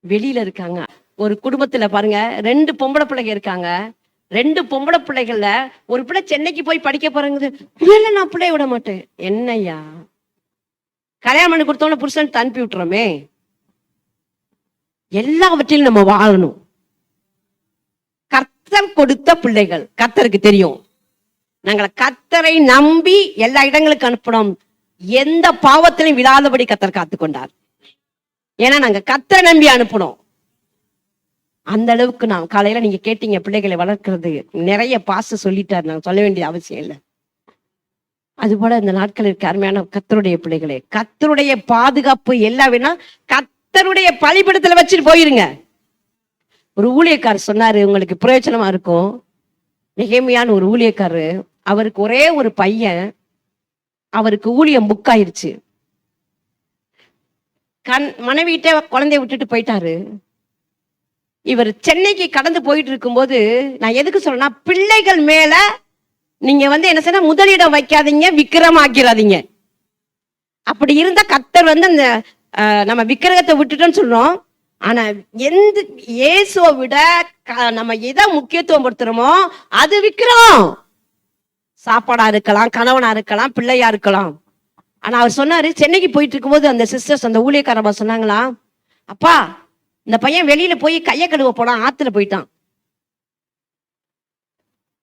வெளியில இருக்காங்க ஒரு குடும்பத்துல பாருங்க, 2 பொம்பளை பிள்ளைங்க இருக்காங்க. 2 பொம்பளை பிள்ளைகள்ல ஒரு பிள்ளை சென்னைக்கு போய் படிக்க போறாங்க. இல்ல நான் பிள்ளைய விட மாட்டேன். என்னையா கல்யாணம் பண்ணி கொடுத்தோன்னு புருஷன் அனுப்பி விட்டுறோமே. எல்லாவற்றிலும் நம்ம வாழணும். கர்த்தர் கொடுத்த பிள்ளைகள் கர்த்தருக்கு தெரியும். நாங்கள் கர்த்தரை நம்பி எல்லா இடங்களுக்கு அனுப்பணும். எந்த பாவத்திலையும் விழாதபடி கர்த்தர் காத்துக்கொண்டார். ஏன்னா நாங்க கர்த்தரை நம்பி அனுப்பணும். அந்த அளவுக்கு நான் காலையில நீங்க கேட்டீங்க பிள்ளைகளை வளர்க்கிறது நிறைய பாச சொல்லிட்டாரு, நான் சொல்ல வேண்டிய அவசியம் இல்லை. அது போல இந்த நாட்கள் இருக்க அருமையான கர்த்தருடைய பிள்ளைகளே, கர்த்தருடைய பாதுகாப்பு எல்லாம் வேணா கர்த்தருடைய பலிபீடத்துல வச்சுட்டு போயிருங்க. ஒரு ஊழியக்காரர் சொன்னாரு, உங்களுக்கு பிரயோஜனமா இருக்கும். நெகேமியான ஒரு ஊழியக்காரரு, அவருக்கு ஒரே ஒரு பையன், அவருக்கு ஊழியம் புக் ஆயிருச்சு. மனைவிட்ட குழந்தைய விட்டுட்டு போயிட்டாரு. இவர் சென்னைக்கு கடந்து போயிட்டு இருக்கும்போது, நான் எதுக்கு சொல்றேன்னா, பிள்ளைகள் மேல நீங்க என்ன சொன்னா முதலிடம் வைக்காதீங்க, விக்கிரமாக்கிறாதீங்க. அப்படி இருந்தா கர்த்தர் அந்த நம்ம விக்கிரகத்தை விட்டுட்டோன்னு சொல்றோம். ஆனா எந்த இயேசுவை விட நம்ம எதை முக்கியத்துவம் படுத்துறோமோ அது விக்கிரம். சாப்பாடா இருக்கலாம், கணவனா இருக்கலாம், பிள்ளையா இருக்கலாம். ஆனா அவர் சொன்னாரு, சென்னைக்கு போயிட்டு இருக்கும்போது அந்த சிஸ்டர்ஸ், அந்த ஊழியக்காரமா சொன்னாங்களா, அப்பா இந்த பையன் வெளியில போய் கையை கழுவ போனான், ஆத்துல போயிட்டான்.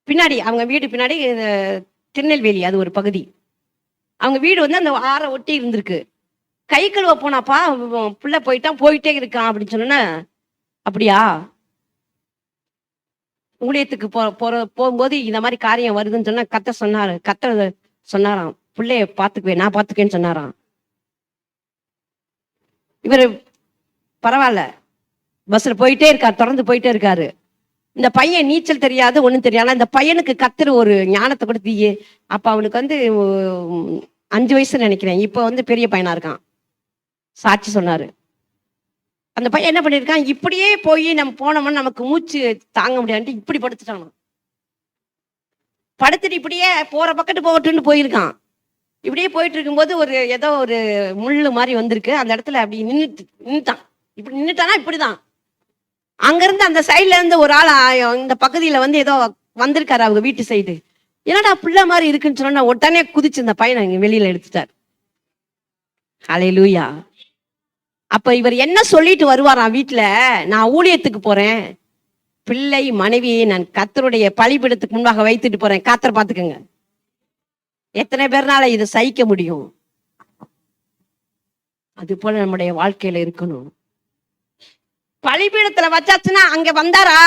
பின்னாடி அவங்க வீடு பின்னாடி திருநெல்வேலி, அது ஒரு பகுதி. அவங்க வீடு அந்த ஆறை ஒட்டி இருந்திருக்கு. கை கழுவ போனாப்பா, புள்ள போயிட்டான், போயிட்டே இருக்கான் அப்படின்னு சொன்னா, அப்படியா ஊழியத்துக்கு போகும்போது இந்த மாதிரி காரியம் வருதுன்னு சொன்னா கர்த்தர் சொன்னாராம், பிள்ளைய பாத்துக்குவேன், நான் பாத்துக்குவேன்னு சொன்னாராம். இவரு பரவாயில்ல, பஸ்ல போயிட்டே இருக்காரு, தொடர்ந்து போயிட்டே இருக்காரு. இந்த பையன் நீச்சல் தெரியாது, ஒண்ணும் தெரியாது. இந்த பையனுக்கு கர்த்தர் ஒரு ஞானத்தை கொடுத்து, அப்ப அவனுக்கு 5 வயசுன்னு நினைக்கிறேன். இப்ப பெரிய பையனா இருக்கான். சாட்சி சொன்னாரு. அந்த பையன் என்ன பண்ணிருக்கான், இப்படியே போய் நம்ம போனோம்னா நமக்கு மூச்சு தாங்க முடியாது, இப்படி படுத்துட்டான். படுத்துட்டு இப்படியே போற பக்கத்து போகட்டுன்னு போயிருக்கான். இப்படியே போயிட்டு இருக்கும்போது ஏதோ ஒரு முள்ளு மாதிரி வந்திருக்கு. அந்த இடத்துல அப்படி நின்னுட்டான். இப்படி நின்னுட்டானா இப்படிதான். அங்கிருந்து அந்த சைட்ல இருந்து ஒரு ஆள் இந்த பகுதியில ஏதோ வந்திருக்காரு அவங்க வீட்டு சைடு. என்னடா பிள்ளை மாதிரி இருக்குன்னு சொன்னா உடனே குதிச்சு இந்த பையனை வெளியில எடுத்துட்டார். ஹல்லேலூயா. அப்ப இவர் என்ன சொல்லிட்டு வருவாராம் வீட்டுல, நான் ஊழியத்துக்கு போறேன், பிள்ளை மனைவியை நான் கர்த்தருடைய பலிபீடத்துக்கு முன்பாக வைத்துட்டு போறேன், கர்த்தர் பாத்துக்கங்க. எத்தனை பேர்னால இதை சகிக்க முடியும்? அது போல நம்முடைய வாழ்க்கையில இருக்கணும். பலிபீடத்துல வச்சாச்சுன்னா அங்க வந்தாரா,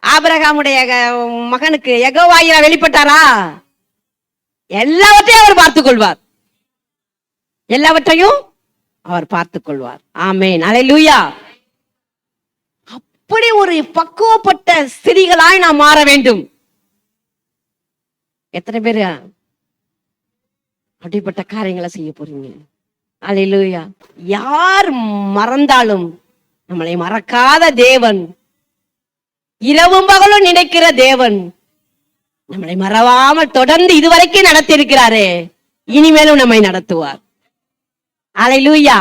ஆபிரகாமுடைய மகனுக்கு யெகோவாயிரா வெளிப்பட்டாரா, எல்லாவற்றையும் அவர் பார்த்துக் கொள்வார். எல்லாவற்றையும் அவர் பார்த்துக் கொள்வார். ஆமென், அல்லேலூயா. அப்படி ஒரு பக்குவப்பட்ட ஸ்திரீகளாய் நாம் மாற வேண்டும். எத்தனை பேரு அப்படிப்பட்ட காரியங்களை செய்ய போறீங்க? அல்லேலூயா. யார் மறந்தாலும் நம்மளை மறக்காத தேவன், இரவும் பகலும் நினைக்கிற தேவன், நம்மளை மறவாமல் தொடர்ந்து இதுவரைக்கும் நடத்தி இருக்கிறாரே, இனிமேலும் நம்மை நடத்துவார். அல்லேலூயா.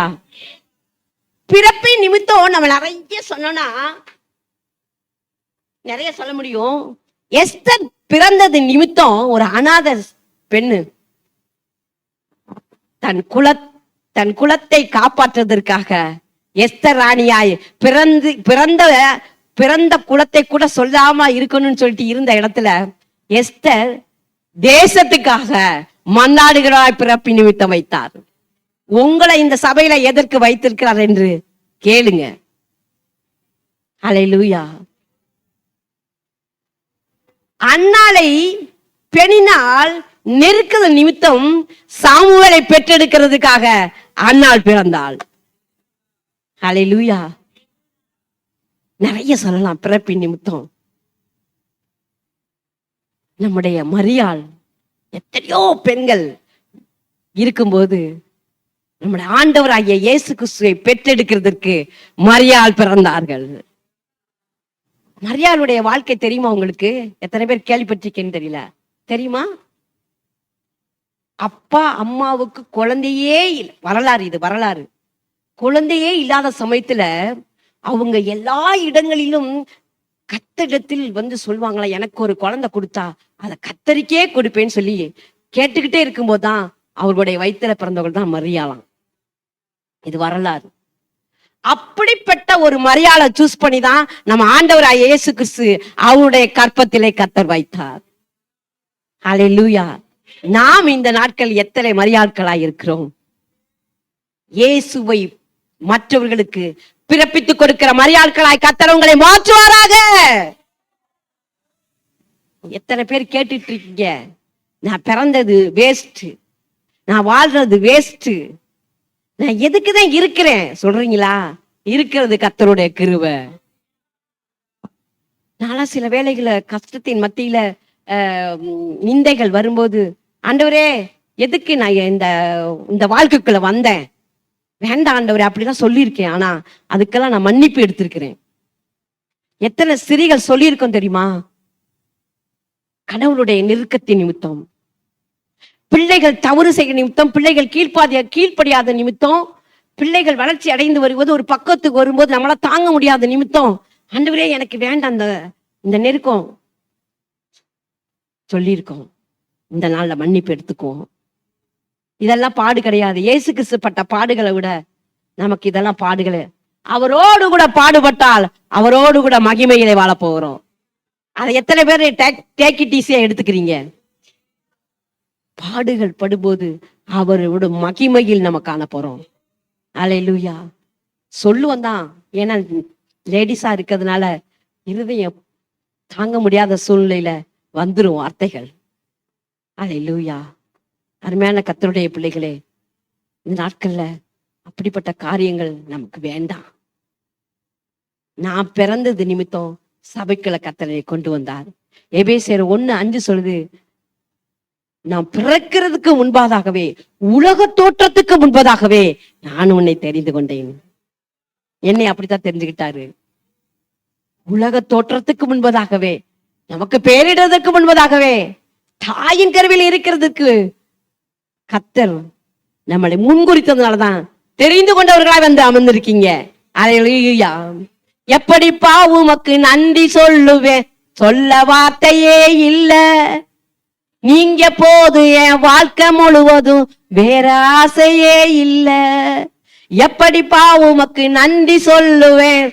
பிறப்பின் நிமித்தம் நம்ம நிறைய சொன்னோம்னா நிறைய சொல்ல முடியும். எஸ்தர் பிறந்தது நிமித்தம் ஒரு அநாத பெண்ணு தன் குலத்தை காப்பாற்றுவதற்காக எஸ்தர் ராணியாய் பிறந்த குலத்தை கூட சொல்லாம இருக்கணும்னு சொல்லிட்டு இருந்த இடத்துல எஸ்தர் தேசத்துக்காக மன்னாடுகிறாய் பிறப்பின் நிமித்தம் வைத்தார். உங்களை இந்த சபையில எதற்கு வைத்திருக்கிறார் என்று கேளுங்க. அல்லேலூயா. அன்னாளை பெண்ணினால் நெருக்குத நிமித்தம் சாமுவேலை பெற்றெடுக்கிறதுக்காக அன்னாள் பிறந்தாள். அல்லேலூயா. நிறைய சொல்லலாம் பிறப்பின் நிமித்தம். நம்முடைய மரியாள், எத்தனையோ பெண்கள் இருக்கும்போது நம்முடைய ஆண்டவராகிய இயேசு கிறிஸ்துவை பெற்றெடுக்கிறதுக்கு மரியாள் பிறந்தார்கள். மரியாளுடைய வாழ்க்கை தெரியுமா உங்களுக்கு? எத்தனை பேர் கேள்விப்பட்டிருக்கேன்னு தெரியல. தெரியுமா? அப்பா அம்மாவுக்கு குழந்தையே வரலாறு, இது வரலாறு. குழந்தையே இல்லாத சமயத்துல அவங்க எல்லா இடங்களிலும் கர்த்தரிடத்தில் சொல்லுவாங்களா, எனக்கு ஒரு குழந்தை கொடுத்தா அதை கர்த்தருக்கே கொடுப்பேன்னு சொல்லி கேட்டுக்கிட்டே இருக்கும்போதுதான் அவர்களுடைய வயித்துல பிறந்தவர்கள் தான் மரியாளாம். இது வரலாறு. அப்படிப்பட்ட ஒரு மரியாளை சூஸ் பண்ணி தான் நம்ம ஆண்டவராகிய இயேசு கிறிஸ்து அவருடைய கற்பத்திலே கர்த்தர் வைத்தார். ஹல்லேலூயா. நாம் இந்த நாட்கள் எத்தனை மரியாட்களாய் இருக்கிறோம்? இயேசுவை மற்றவர்களுக்கு பிறப்பித்துக் கொடுக்கிற மரியாட்களாய் கர்த்தர் உங்களை மாற்றுவாராக. எத்தனை பேர் கேட்டுட்டு இருக்கீங்க, நான் பிறந்தது வேஸ்ட், நான் வாழ்றது வேஸ்ட், நான் எதுக்குதான் இருக்கிறேன் சொல்றீங்களா? இருக்கிறது கர்த்தருடைய கிருபை. நான்லாம் சில வேளைகளை கஷ்டத்தின் மத்தியில நிந்தைகள் வரும்போது, ஆண்டவரே எதுக்கு நான் இந்த வாழ்க்கைக்குள்ள வந்தேன், வேண்டாம் ஆண்டவரே அப்படிதான் சொல்லியிருக்கேன். ஆனா அதுக்கெல்லாம் நான் மன்னிப்பு எடுத்திருக்கிறேன். எத்தனை ஸ்திரீகள் சொல்லியிருக்கோம் தெரியுமா? கடவுளுடைய நெருக்கத்தின் நிமித்தம், பிள்ளைகள் தவறு செய்ய நிமித்தம், பிள்ளைகள் கீழ்ப்படியாத நிமித்தம், பிள்ளைகள் வளர்ச்சி அடைந்து வருவது ஒரு பக்கத்துக்கு வரும்போது நம்மளால தாங்க முடியாத நிமித்தம், ஆண்டவரே எனக்கு வேண்டாம் இந்த நெருக்கம் சொல்லியிருக்கோம். இந்த நாள்ல மன்னிப்பு எடுத்துக்குவோம். இதெல்லாம் பாடு கிடையாது. இயேசு கிறிஸ்து பட்ட பாடுகளை விட நமக்கு இதெல்லாம் பாடுகளே. அவரோடு கூட பாடுபட்டால் அவரோடு கூட மகிமையிலே வாழ போகிறோம். அதை எத்தனை பேர் டேக் இட் ஈஸியா எடுத்துக்கிறீங்க? பாடுகள் படும்போது அவரோட மகிமையில் நம்ம காண போறோம். அல்லேலூயா. சொல்லுவோம் தான், ஏன்னா லேடிஸா இருக்கிறதுனால இருதயம் தாங்க முடியாத சூழ்நிலையில வந்துரும் வார்த்தைகள். அல்லேலூயா. அருமையான கர்த்தருடைய பிள்ளைகளே, இந்த நாட்கள்ல அப்படிப்பட்ட காரியங்கள் நமக்கு வேண்டாம். நான் பிறந்தது நிமித்தம் சபைக்குள்ள கர்த்தரை கொண்டு வந்தார். எபேசியர் 1:5 சொல்லுது, நான் பிறக்கிறதுக்கு முன்பதாகவே, உலக தோற்றத்துக்கு முன்பதாகவே நான் உன்னை தெரிந்து கொண்டேன். என்னை அப்படித்தான் தெரிஞ்சுக்கிட்டாரு. உலக தோற்றத்துக்கு முன்பதாகவே, நமக்கு பேரிடுறதுக்கு முன்பதாகவே, தாயின் கருவில் இருக்கிறதுக்கு கர்த்தர் நம்மளை முன்குறித்ததுனாலதான் தெரிந்து கொண்டவர்களாய் வந்து அமர்ந்திருக்கீங்க. அல்லேலூயா. எப்படிப்பா உமக்கு நன்றி சொல்லுவேன், சொல்ல வார்த்தையே இல்ல, நீங்க போது என் வாழ்க்கை முழுவதும் வேற ஆசையே இல்ல. எப்படிப்பா உமக்கு நன்றி சொல்லுவேன்,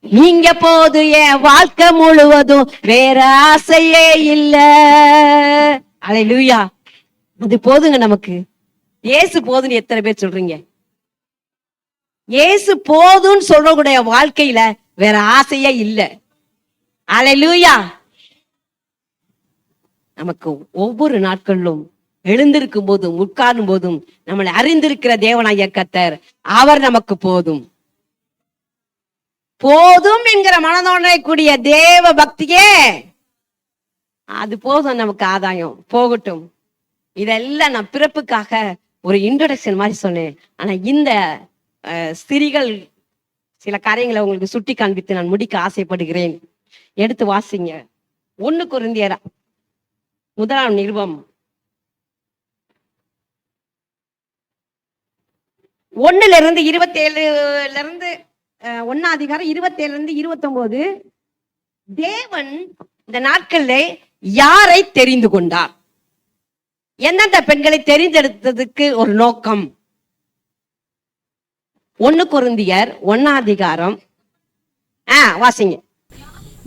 நீங்க போது என் வாழ்க்கை முழுவதும் வேற ஆசையே இல்ல. அல்லேலூயா. அது போதுங்க நமக்கு. இயேசு போதுன்னு எத்தனை பேர் சொல்றீங்க? இயேசு போதுன்னு சொல்றவங்களுடைய வாழ்க்கையில வேற ஆசையே இல்ல. அல்லேலூயா. நமக்கு ஒவ்வொரு நாட்களிலும் எழுந்திருக்கும் போதும் உட்காரும் போதும் நம்மளை அறிந்திருக்கிற தேவனாகிய கர்த்தர் அவர் நமக்கு போதும். போதும் என்கிற மனதோட கூடிய தேவ பக்தியே அது போதும், நமக்கு ஆதாயம் போகட்டும். இதெல்லாம் நான் பிறப்புக்காக ஒரு இன்ட்ரோடக்ஷன் மாதிரி சொன்னேன். ஆனா இந்த ஸ்திரீகள் சில காரியங்களை உங்களுக்கு சுட்டி காண்பித்து நான் முடிக்க ஆசைப்படுகிறேன். எடுத்து வாசிங்க. 1 கொரிந்தியர் 1 நிருபம் 1:27 1 அதிகாரம் 27-29. தேவன் இந்த நாட்கள்ல யாரை தெரிந்து கொண்டார்? எந்தெந்த பெண்களை தெரிந்தெடுத்ததுக்கு ஒரு நோக்கம்? 1 கொரிந்தியர் 1 அதிகாரம் வாசிங்க.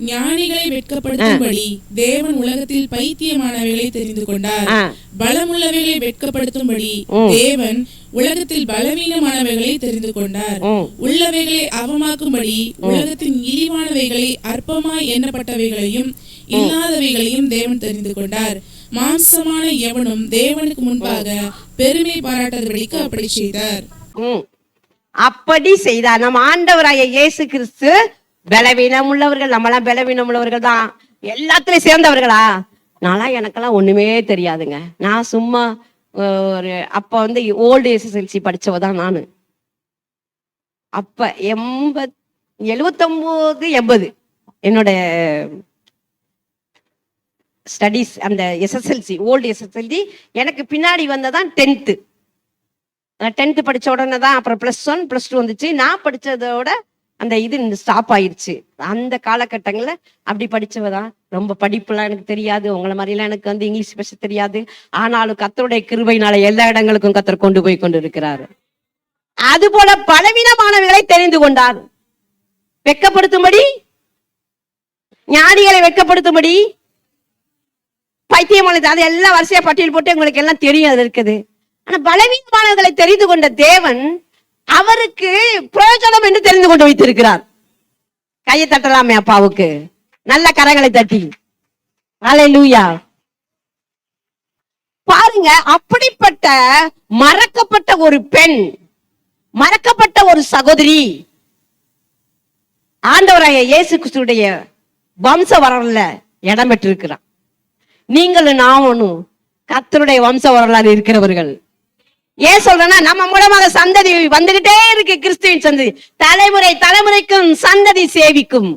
ஞானிகளை வெட்கப்படுத்தும்படி தேவன் உலகத்தில் பைத்தியமானவைகளை தெரிந்து கொண்டார். பலமுள்ளவைகளை வெட்கப்படுத்தும்படி தேவன் உலகத்தில் பலவீனமானவைகளை தெரிந்து கொண்டார். உள்ளவைகளை அவமாக்கும்படி உலகத்தின் இழிவானவைகளை அற்பமாய் எண்ணப்பட்டவைகளையும் இல்லாதவைகளையும் தேவன் தெரிந்து கொண்டார். மாம்சமான எவனும் தேவனுக்கு முன்பாக பெருமை பாராட்டாதபடிக்கு அப்படி செய்தார். அப்படி செய்தார். நம்ம ஆண்டவராகிய இயேசு கிறிஸ்து பலவீனம் உள்ளவர்கள், நம்மளாம் பலவீனம் உள்ளவர்கள் தான். எல்லாத்துலயும் சேர்ந்தவர்களா? நான்லாம் எனக்கெல்லாம் ஒண்ணுமே தெரியாதுங்க. நான் சும்மா ஒரு அப்ப வந்து ஓல்டு எஸ்எஸ்எல்சி படிச்சவதான் நானு. அப்ப 79-80 என்னோட ஸ்டடீஸ். அந்த எஸ்எஸ்எல்சி ஓல்டு எஸ்எஸ்எல்சி எனக்கு பின்னாடி வந்ததான் 10th படிச்ச உடனே தான் அப்புறம் +1 +2 வந்துச்சு. நான் படிச்சதோட அந்த இது ஸ்டாப் ஆயிடுச்சு. அந்த காலகட்டங்கள்ல அப்படி படிச்சவதான். ரொம்ப படிப்புலாம் எனக்கு தெரியாது, உங்களை மாதிரிலாம் எனக்கு வந்து இங்கிலீஷ் பேச தெரியாது. ஆனாலும் கர்த்தருடைய கிருபையினால எல்லா இடங்களுக்கும் கர்த்தர் கொண்டு போய் கொண்டு இருக்கிறாரு. அது போல பலவீனமானவர்களை தெரிந்து கொண்டார். வெட்கப்படுத்தும்படி, ஞானிகளை வெட்கப்படுத்தும்படி, பைத்தியமானது, அது எல்லாம் வரிசையா பட்டியல் போட்டு உங்களுக்கு எல்லாம் தெரியும் அது இருக்குது. ஆனா பலவீனமானவர்களை தெரிந்து கொண்ட தேவன் அவருக்கு பிரயோஜனம் என்று தெரிந்து கொண்டு வைத்திருக்கிறார். கையை தட்டலாமே அப்பாவுக்கு, நல்ல கரங்களை தட்டி. அல்லேலூயா. பாருங்க, அப்படிப்பட்ட மறக்கப்பட்ட ஒரு பெண், மறக்கப்பட்ட ஒரு சகோதரி ஆண்டவராகிய இயேசு கிறிஸ்துடைய வம்ச வரலாறுல இடம் பெற்றிருக்கிறார். நீங்களும் நானும் கர்த்தருடைய வம்ச வரலாறு இருக்கிறவர்கள். ஏன் சொல்றேன்னா, நம்ம மூலமாக சந்ததி வந்துகிட்டே இருக்கு. கிறிஸ்துவின் சந்ததி தலைமுறை தலைமுறைக்கும் சந்ததி சேவிக்கும்.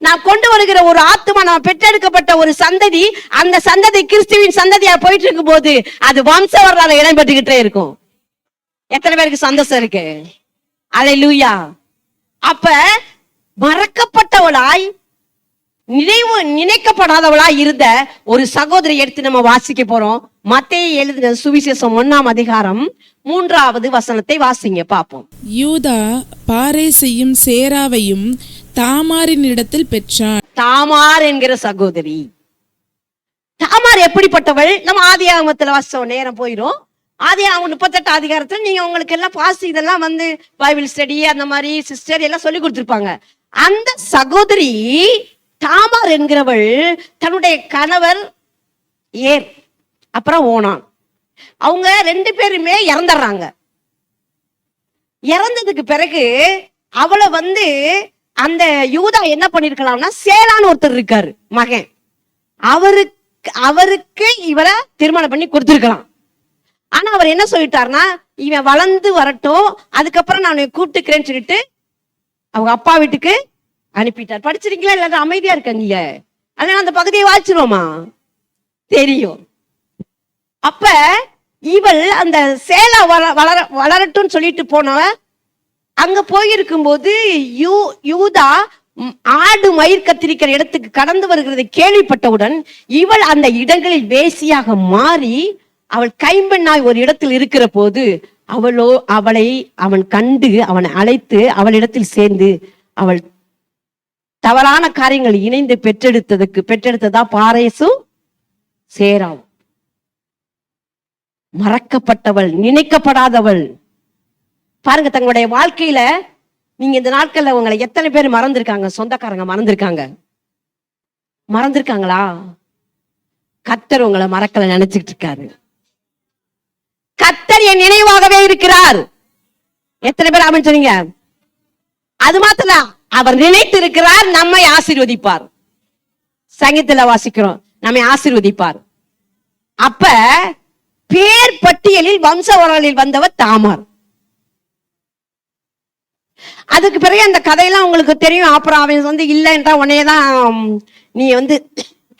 நான் கொண்டு வருகிற ஒரு ஆத்துமா, நான் பெற்றெடுக்கப்பட்ட ஒரு சந்ததி, அந்த சந்ததி கிறிஸ்துவின் சந்ததியா போயிட்டு இருக்கும் போது அது வம்ச வரலாறு இடம் பெற்றுக்கிட்டே இருக்கும். எத்தனை பேருக்கு சந்தோஷம் இருக்கு? அல்லேலூயா. அப்ப மறக்கப்பட்டவளாய், நினைக்கப்படாதவளாய் இருந்த ஒரு சகோதரி எடுத்து நம்ம வாசிக்க போறோம். மத்தேயு எழுதின சுவிசேஷம் 1ஆம் அதிகாரம் 3வது வசனத்தை வாசிங்க பாப்போம். யூதா பாரேசையும் சேராவையும் தாமாரின் இடத்தில் பெற்றான். தாமார் என்கிற சகோதரி. தாமார் எப்படிப்பட்டவள்? நம்ம ஆதியாகமத்துல வாசிச்சோம், நேரம் போயிடும். ஆதியாகமம் 38 அதிகாரத்துல நீங்க உங்களுக்கு எல்லாம் பாஸ் இதெல்லாம் வந்து பைபிள் ஸ்டடி அந்த மாதிரி சிஸ்டர் எல்லாம் சொல்லி கொடுத்திருப்பாங்க. அந்த சகோதரி தாமார் என்கிறவள் தன்னுடைய கணவர் ஏர், அப்புறம் ஓனான், அவங்க 2 பேருமே இறந்துடுறாங்க. இறந்ததுக்கு பிறகு அவளை வந்து அந்த யூதா என்ன பண்ணிருக்கலாம்னா, சேலான்னு ஒருத்தர் இருக்காரு மகன், அவருக்கு இவரை திருமணம் பண்ணி கொடுத்திருக்கலாம். ஆனா அவர் என்ன சொல்லிட்டாருன்னா, இவன் வளர்ந்து வரட்டும், அதுக்கப்புறம் நான் கூப்பிட்டுக்கிறேன்னு சொல்லிட்டு அவங்க அப்பா வீட்டுக்கு அனுப்பிட்டார். படிச்சிருக்கீங்களா? இல்லாத அமைதியா இருக்கீங்க. அதனால அந்த பகுதியை வாசிச்சிருவோமா? தெரியும். அப்ப இவள் அந்த சேலா வளரட்டும் சொல்லிட்டு போனவ அங்க போயிருக்கும் போது யூதா ஆடு மயிர் கத்திரிக்கிற இடத்துக்கு கடந்து வருகிறதை கேள்விப்பட்டவுடன் இவள் அந்த இடங்களில் வேசியாக மாறி அவள் கைம்பெண்ணாய் ஒரு இடத்தில் இருக்கிற போது அவளை அவன் கண்டு அவனை அழைத்து அவளிடத்தில் சேர்ந்து அவள் தவறான காரியங்கள் இணைந்து பெற்றெடுத்ததா பாரேசும் சேராவும். மறக்கப்பட்டவள், நினைக்கப்படாதவள். பாருங்க, தங்களுடைய வாழ்க்கையில நீங்க இந்த நாட்கள்ல உங்களை எத்தனை பேர் மறந்திருக்காங்க? சொந்தக்காரங்க மறந்திருக்காங்களா? கர்த்தர் உங்களை மறக்கல நினைச்சுட்டு இருக்காரு. கர்த்தர் என் நினைவாகவே இருக்கிறார். எத்தனை பேர் ஆமென் சொன்னீங்க? அது மாத்திரம் அவர் நினைத்து இருக்கிறார், நம்மை ஆசீர்வதிப்பார். சங்கீதத்துல வாசிக்கிறோம், நம்மை ஆசீர்வதிப்பார். அப்ப பேர் பட்டியலில் வம்ச வரலாறில் வந்தவர் தாமார். அதுக்கு பிறகு அந்த கதையெல்லாம் உங்களுக்கு தெரியும். அப்புறம் அவன் வந்து இல்லை என்றா உன்னையதான் நீ வந்து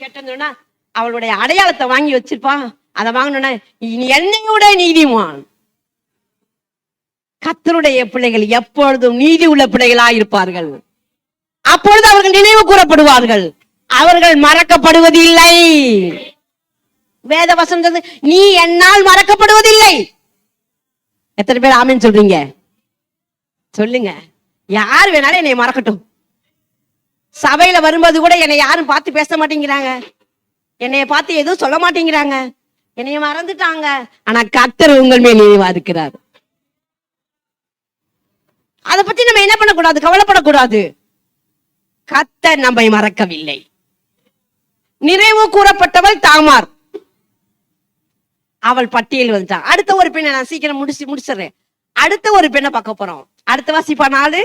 கேட்டா அவளுடைய அடையாளத்தை வாங்கி வச்சிருப்பான். அதை வாங்கணும்னா நீ என்னையோட நீதிமான். கர்த்தருடைய பிள்ளைகள் எப்பொழுதும் நீதி உள்ள பிள்ளைகளா இருப்பார்கள். அப்பொழுது அவர்கள் நினைவு கூறப்படுவார்கள், அவர்கள் மறக்கப்படுவதில்லை. வேத வசனம் நீ என்னால் மறக்கப்படுவதில்லை. எத்தனை பேர் ஆமென் சொல்றீங்க? சொல்லுங்க. யார் வேணாலும் என்னை மறக்கட்டும். சபையில வரும்போது கூட என்னை யாரும் பார்த்து பேச மாட்டேங்கிறாங்க, என்னைய பார்த்து எதுவும் சொல்ல மாட்டேங்கிறாங்க, என்னைய மறந்துட்டாங்க. ஆனா கர்த்தர் உங்கள் மேல் நினைவா இருக்கிறார். அதை பத்தி நம்ம என்ன பண்ணக்கூடாது? கவலைப்படக்கூடாது. கர்த்தர் நம்மை மறக்கவில்லை. நிறைவு கூறப்பட்டவள் தாமார், அவள் பட்டியல் வந்துட்டான். அடுத்த ஒரு பெண்ணை நான் சீக்கிரம் முடிச்சிடுறேன். அடுத்த ஒரு பெண்ணை பார்க்க போறோம். அடுத்த வாசிப்பா 4.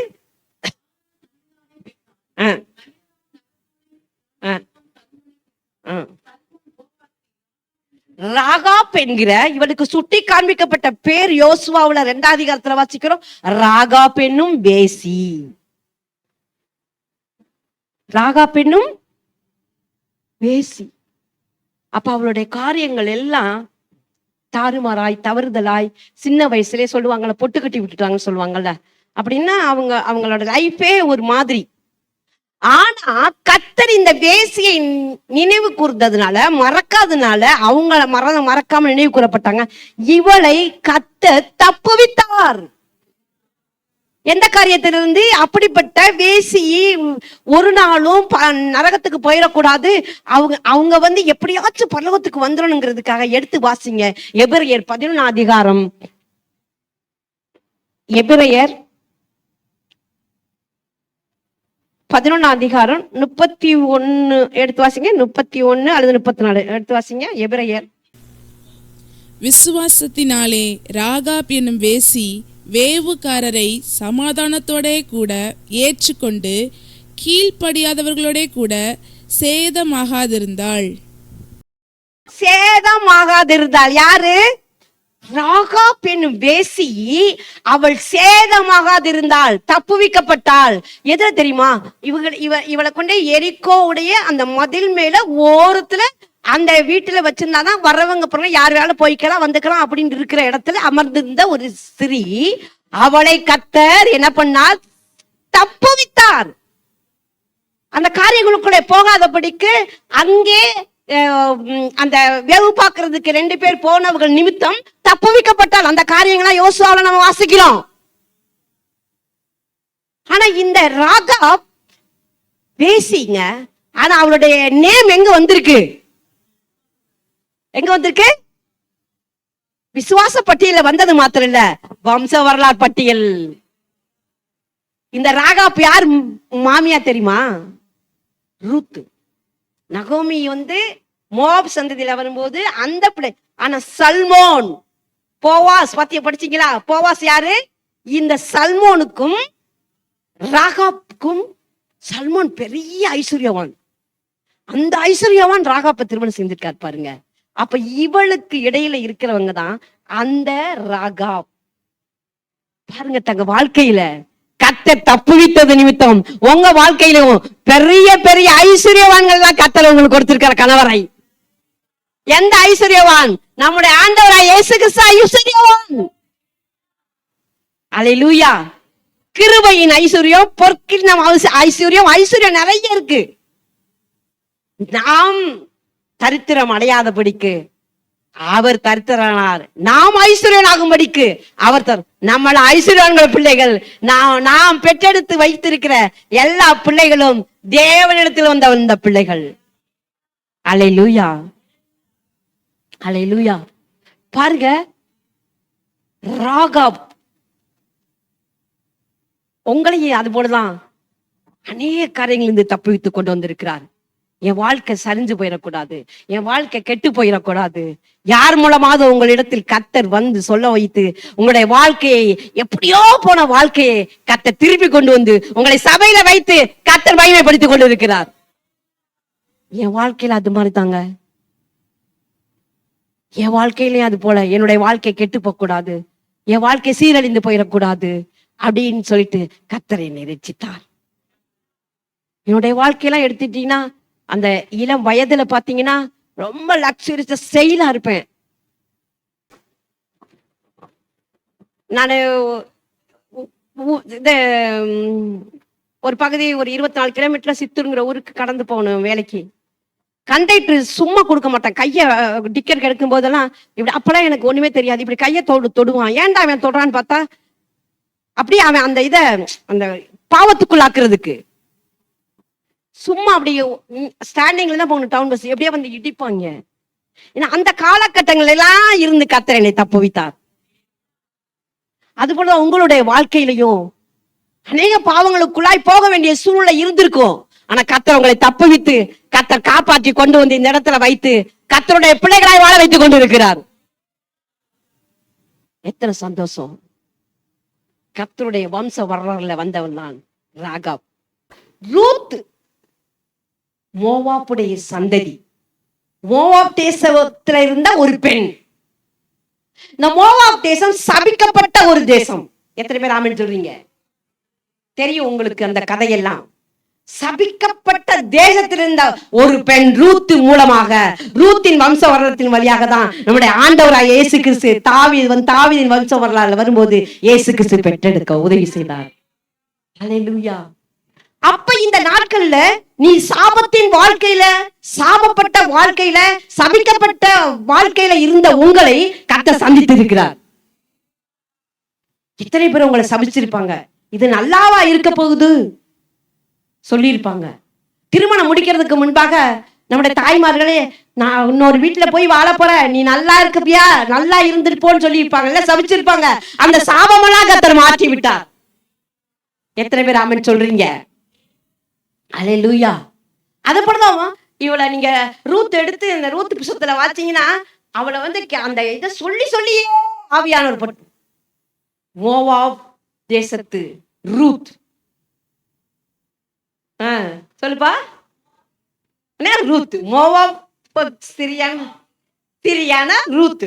ராகாப் என்கிற இவளுக்கு சுட்டி காண்பிக்கப்பட்ட பேர் யோசுவாவுல 2ஆம் அதிகாரத்துல வாசிக்கிறோம். ராகாப் என்னும் வேசி. ராகாப் என்னும் வேசி. அப்ப அவளுடைய காரியங்கள் எல்லாம் தாறுமாறாய் தவறுதலாய், சின்ன வயசுலயே சொல்லுவாங்கல்ல, பொட்டு கட்டி விட்டுட்டாங்கன்னு சொல்லுவாங்கல்ல, அப்படின்னா அவங்களோட லைஃபே ஒரு மாதிரி. ஆனா கர்த்தர் இந்த வேசியை நினைவு கூர்ந்ததுனால, மறக்காதனால அவங்கள மறக்காம நினைவு கூறப்பட்டாங்க. இவளை கர்த்தர் தப்புவித்தார். எந்த காரியத்திலிருந்து? அப்படிப்பட்ட வேசி ஒரு நாளும் நரகத்துக்கு போயிடக்கூடாது, அவங்க எப்படியாச்சும் பரலோகத்துக்கு வந்துடணுங்கிறதுக்காக. எடுத்து வாசிங்க எபிரெயர் 11 அதிகாரம். எபிரெயர் 11 அதிகாரம் 31 எடுத்து வாசிங்க. 31 அல்லது 34 எடுத்து வாசிங்க. எபிரெயர். விசுவாசத்தினாலே ராகாப் என்னும் வேசி வேவுகாரரை சமாதானத்தோட கூட ஏற்றுக்கொண்டு கீழ்ப்படியாதவர்களோட கூட சேதமாகாதிருந்தாள். யாரு? ராகாப் என்னும் வேசி. அவள் சேதமாகாதிருந்தாள், தப்புவிக்கப்பட்டாள். எதுல தெரியுமா? இவளை கொண்டே எரிக்கோ உடைய அந்த மதில் மேல ஓரத்துல அந்த வீட்டுல வச்சிருந்தாதான் வரவங்க போற யார் வேலை போய்க்கலாம் வந்துக்கலாம் அப்படின்னு இருக்கிற இடத்துல அமர்ந்திருந்த ஒரு ஸ்திரீ. அவளை கர்த்தர் என்ன பண்ணார்? தப்புவித்தார். அந்த காரியங்களுக்குள்ளே போகாதபடிக்கு அங்கே அந்த வேவு பார்க்கறதுக்கு 2 பேர் போனவர்கள் நிமித்தம் தப்புவிக்கப்பட்டால். அந்த காரியங்களா யோசுவால நம்ம வாசிக்கிறோம். ஆனா இந்த ராகாப் பேசிங்க. ஆனா அவளுடைய நேம் எங்க வந்திருக்கு? எங்க வந்திருக்கு? விசுவாச பட்டியல வந்தது மாத்திரம் இல்ல, வம்ச வரலாறு பட்டியல். இந்த ராகாப் யார் மாமியா தெரியுமா? ரூத். நகோமி மோவாப் சந்ததியில வரும்போது அந்த பிள்ளை. ஆனா சல்மோன், போவாஸ் பத்திய படிச்சீங்களா? போவாஸ் யாரு? இந்த சல்மோனுக்கும் ராகாப்புக்கும். சல்மோன் பெரிய ஐஸ்வர்யவான். அந்த ஐஸ்வர்யவான் ராகாப்பை திருமணம் செஞ்சிருக்காரு பாருங்க. அப்ப இவளுக்கு இடையில இருக்கிறவங்க தான் அந்த ராகாப். பாருங்க, தங்க வாழ்க்கையில கர்த்தர் தப்புவித்தது நிமித்தம் உங்க வாழ்க்கையிலும் பெரிய பெரிய ஐஸ்வர்யவான்கள் கர்த்தர் உங்களுக்கு கொடுத்திருக்கிற கணவரை. எந்த ஐஸ்வர்யவான்? நம்முடைய ஆண்டவராய் இயேசு கிறிஸ்து ஐஸ்வர்யவான். அல்லேலூயா. கிருபையின் ஐஸ்வர்யம், பொற்கின் ஐஸ்வர்யம், ஐஸ்வர்யம் நிறைய இருக்கு. நாம் தரித்திரம் அடையாதபடிக்கு அவர் தரித்திரனார், நாம் ஐஸ்வர்யனாகும்படிக்கு அவர் நம்மள ஐஸ்வர்யவான்கள் பிள்ளைகள். நாம் பெற்றெடுத்து வைத்திருக்கிற எல்லா பிள்ளைகளும் தேவனிடத்தில் வந்த பிள்ளைகள். அல்லேலூயா, அல்லேலூயா. பாருங்க, ராகாப் உங்களையும் அது போலதான் அநேக காரியங்களிலிருந்து தப்புவித்து கொண்டு வந்திருக்கிறார். என் வாழ்க்கை சரிஞ்சு போயிடக்கூடாது, என் வாழ்க்கை கெட்டு போயிடக்கூடாது. யார் மூலமாவது உங்களிடத்தில் கர்த்தர் வந்து சொல்ல வைத்து உங்களுடைய வாழ்க்கையை, எப்படியோ போன வாழ்க்கையை கர்த்தர் திருப்பி கொண்டு வந்து உங்களை சபையில வைத்து கர்த்தர் மகிமைப்படுத்திக் கொண்டு இருக்கிறார். என் வாழ்க்கையில அது மாதிரி தாங்க. என் வாழ்க்கையிலேயே அது போல என்னுடைய வாழ்க்கை கெட்டு போக கூடாது, என் வாழ்க்கை சீரழிந்து போயிடக்கூடாது அப்படின்னு சொல்லிட்டு கர்த்தரை நினைச்சிட்டார். என்னுடைய வாழ்க்கையெல்லாம் எடுத்துட்டீங்கன்னா, அந்த இளம் வயதுல பாத்தீங்கன்னா ரொம்ப லக்ஸுரியஸா ஸ்டைலா இருப்பேன். நானு ஒரு பகுதி ஒரு 24 கிலோமீட்டர் சித்தூருங்கிற ஊருக்கு கடந்து போகணும் வேலைக்கு. கண்டக்டர் சும்மா கொடுக்க மாட்டான். கைய டிக்கெட் கிடைக்கும் போதெல்லாம் இப்படி, அப்பெல்லாம் எனக்கு ஒண்ணுமே தெரியாது, இப்படி கைய தொடுவான். ஏன்டா அவன் தொடுறான்னு பார்த்தா அப்படியே அவன் அந்த அந்த பாவத்துக்குள்ளாக்குறதுக்கு சும்மா அப்படி ஸ்டாண்டிங்ல தான் போகணும் டவுன் பஸ், எப்படியே வந்து இடிப்பாங்க. ஏன்னா அந்த காலகட்டங்கள் எல்லாம் இருந்து கர்த்தர் என்னை தப்புவித்தார். அது போல உங்களுடைய வாழ்க்கையிலையும் அநேக பாவங்களுக்குள்ளாய் போக வேண்டிய சூழ்நிலை இருந்திருக்கும். ஆனா கர்த்தர் உங்களை தப்புவித்து கர்த்தர் காப்பாற்றி கொண்டு வந்து இந்த இடத்துல வைத்து கர்த்தருடைய பிள்ளைகளாய் வாழ வைத்துக் கொண்டு இருக்கிறார். எத்தனை சந்தோஷம். கர்த்தருடைய வம்ச வரலாறுல வந்தவன் தான் ராகாப். ரூத் மோவாப்புடைய சந்ததி, மோவாப் தேசத்துல இருந்த ஒரு பெண். இந்த மோவாப் தேசம் சபிக்கப்பட்ட ஒரு தேசம். எத்தனை பேர் ஆமென் சொல்றீங்க? தெரியும் உங்களுக்கு அந்த கதையெல்லாம். சபிக்கப்பட்ட தேசத்தில் இருந்த ஒரு பெண் ரூத்து மூலமாக, ரூத்தின் வம்ச வரலாற்றின் வழியாக தான் நம்முடைய ஆண்டவராய் இயேசு கிறிஸ்து தாவீதின் வம்ச வரலாறுல வரும்போது இயேசு கிறிஸ்து பெற்றெடுக்க உதவி செய்தார். அல்லேலூயா. அப்ப இந்த நாட்கள்ல நீ சாபத்தின் வாழ்க்கையில, சாபப்பட்ட வாழ்க்கையில, சபிக்கப்பட்ட வாழ்க்கையில இருந்த உங்களை கர்த்தர் சந்தித்து இருக்கிறார். எத்தனை பேர் உங்களை சபிச்சிருப்பாங்க, இது நல்லாவா இருக்க போகுது சொல்லியிருப்பாங்க. திருமணம் முடிக்கிறதுக்கு முன்பாக நம்முடைய தாய்மார்களே, நான் இன்னொரு வீட்டுல போய் வாழ போறேன், நீ நல்லா இருக்கியா, நல்லா இருந்துருப்போன்னு சொல்லியிருப்பாங்க, சபிச்சிருப்பாங்க. அந்த சாபமெல்லாம் கர்த்தர் மாற்றி விட்டார். எத்தனை பேர் ஆமென் சொல்றீங்க? அல்லேலூயா. அது போலதான் இவளை நீங்க ரூத் எடுத்து இந்த ரூத் புத்தகத்துல வாச்சீங்கன்னா, அவளை அந்த இதை சொல்லி சொல்லியே ஆவியானவர் பட்டு, மோவாப் தேசத்து ரூத். சொல்லுப்பா. ரூத், மோவாப் சிரியான ரூத்.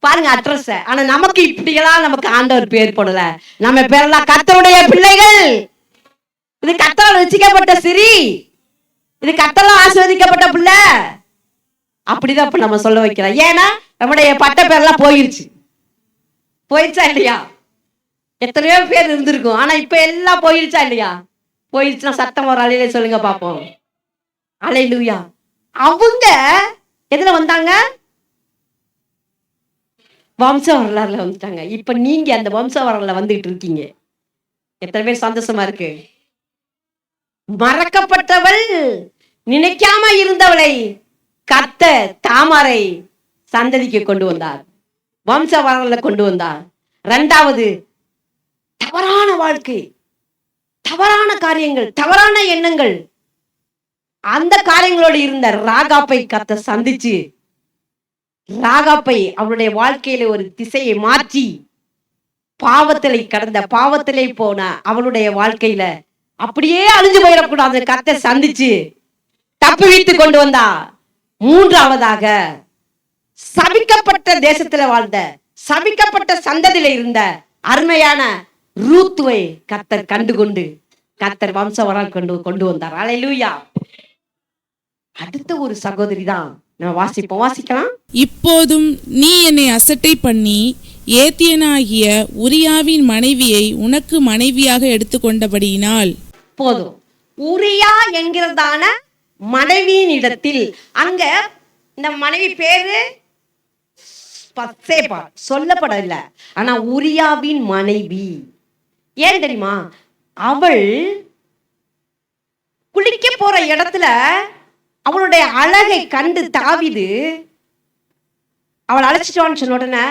பாருங்க அட்ரஸ். ஆனா நமக்கு இப்படியெல்லாம் நமக்கு ஆண்டவர் பேர் போடல. நம்ம பேரெல்லாம் கர்த்தருடைய பிள்ளைகள். இது கர்த்தரால் ரட்சிக்கப்பட்ட சிரி, இது கர்த்தரால் ஆசீர்வதிக்கப்பட்ட பிள்ளை. அப்படிதான் இப்ப நம்ம சொல்ல வைக்கிறோம். ஏன்னா நம்முடைய பட்ட பேரெல்லாம் போயிடுச்சா இல்லையா? எத்தனையோ பேர் இருந்திருக்கும், ஆனா இப்ப எல்லாம் போயிடுச்சா இல்லையா? போயிடுச்சுன்னா சத்தம் ஒரு அலையில சொல்லுங்க பாப்போம். அல்லேலூயா. அவங்க எதுல வந்தாங்க? வம்ச வரலாறுல வந்துட்டாங்க. இப்ப நீங்க அந்த வம்ச வரலாறுல வந்துட்டு இருக்கீங்க. எத்தனை பேர் சந்தோஷமா இருக்கு? மறக்கப்பட்டவள், நினைக்காம இருந்தவளை கர்த்தர் தாமாரை சந்ததிக்கு கொண்டு வந்தார், வம்ச வரலாறுல கொண்டு வந்தார். இரண்டாவது, தவறான வாழ்க்கை, தவறான காரியங்கள், தவறான எண்ணங்கள், அந்த காரியங்களோடு இருந்த ராகாப்பை கர்த்தர் சந்திச்சு, ராகாப்பை அவளுடைய வாழ்க்கையில ஒரு திசையை மாற்றி, பாவத்திலே போன அவளுடைய வாழ்க்கையில அப்படியே அழிஞ்சு போயிடக்கூடாது கர்த்தர் சந்திச்சு தப்பி வைத்து கொண்டு வந்தா. மூன்றாவதாக, சபிக்கப்பட்ட தேசத்துல வாழ்ந்த, சபிக்கப்பட்ட சந்ததியில இருந்த அருமையான ரூத்துவை கர்த்தர் கண்டுகொண்டு கர்த்தர் வம்சவரால் கொண்டு வந்தார். அல்லேலூயா. அடுத்த ஒரு சகோதரி தான் நம்ம வாசிக்கலாம். இப்போதும் நீ என்னை அசட்டை பண்ணி ஏத்தியனாகிய உரியாவின் மனைவியை உனக்கு மனைவியாக எடுத்துக்கொண்டபடியினால். போதும். உரியா என்கிறதான மனைவியின் இடத்தில், அங்க இந்த மனைவி பேரு சொல்லப்படவில்லை, ஆனா உரியாவின் மனைவி. ஏன் தெரியுமா? அவள் குளிக்க போற இடத்துல அவளுடைய அழகை கண்டு தாவீது அவள் அழைச்சிட்டான்னு சொன்ன உடனே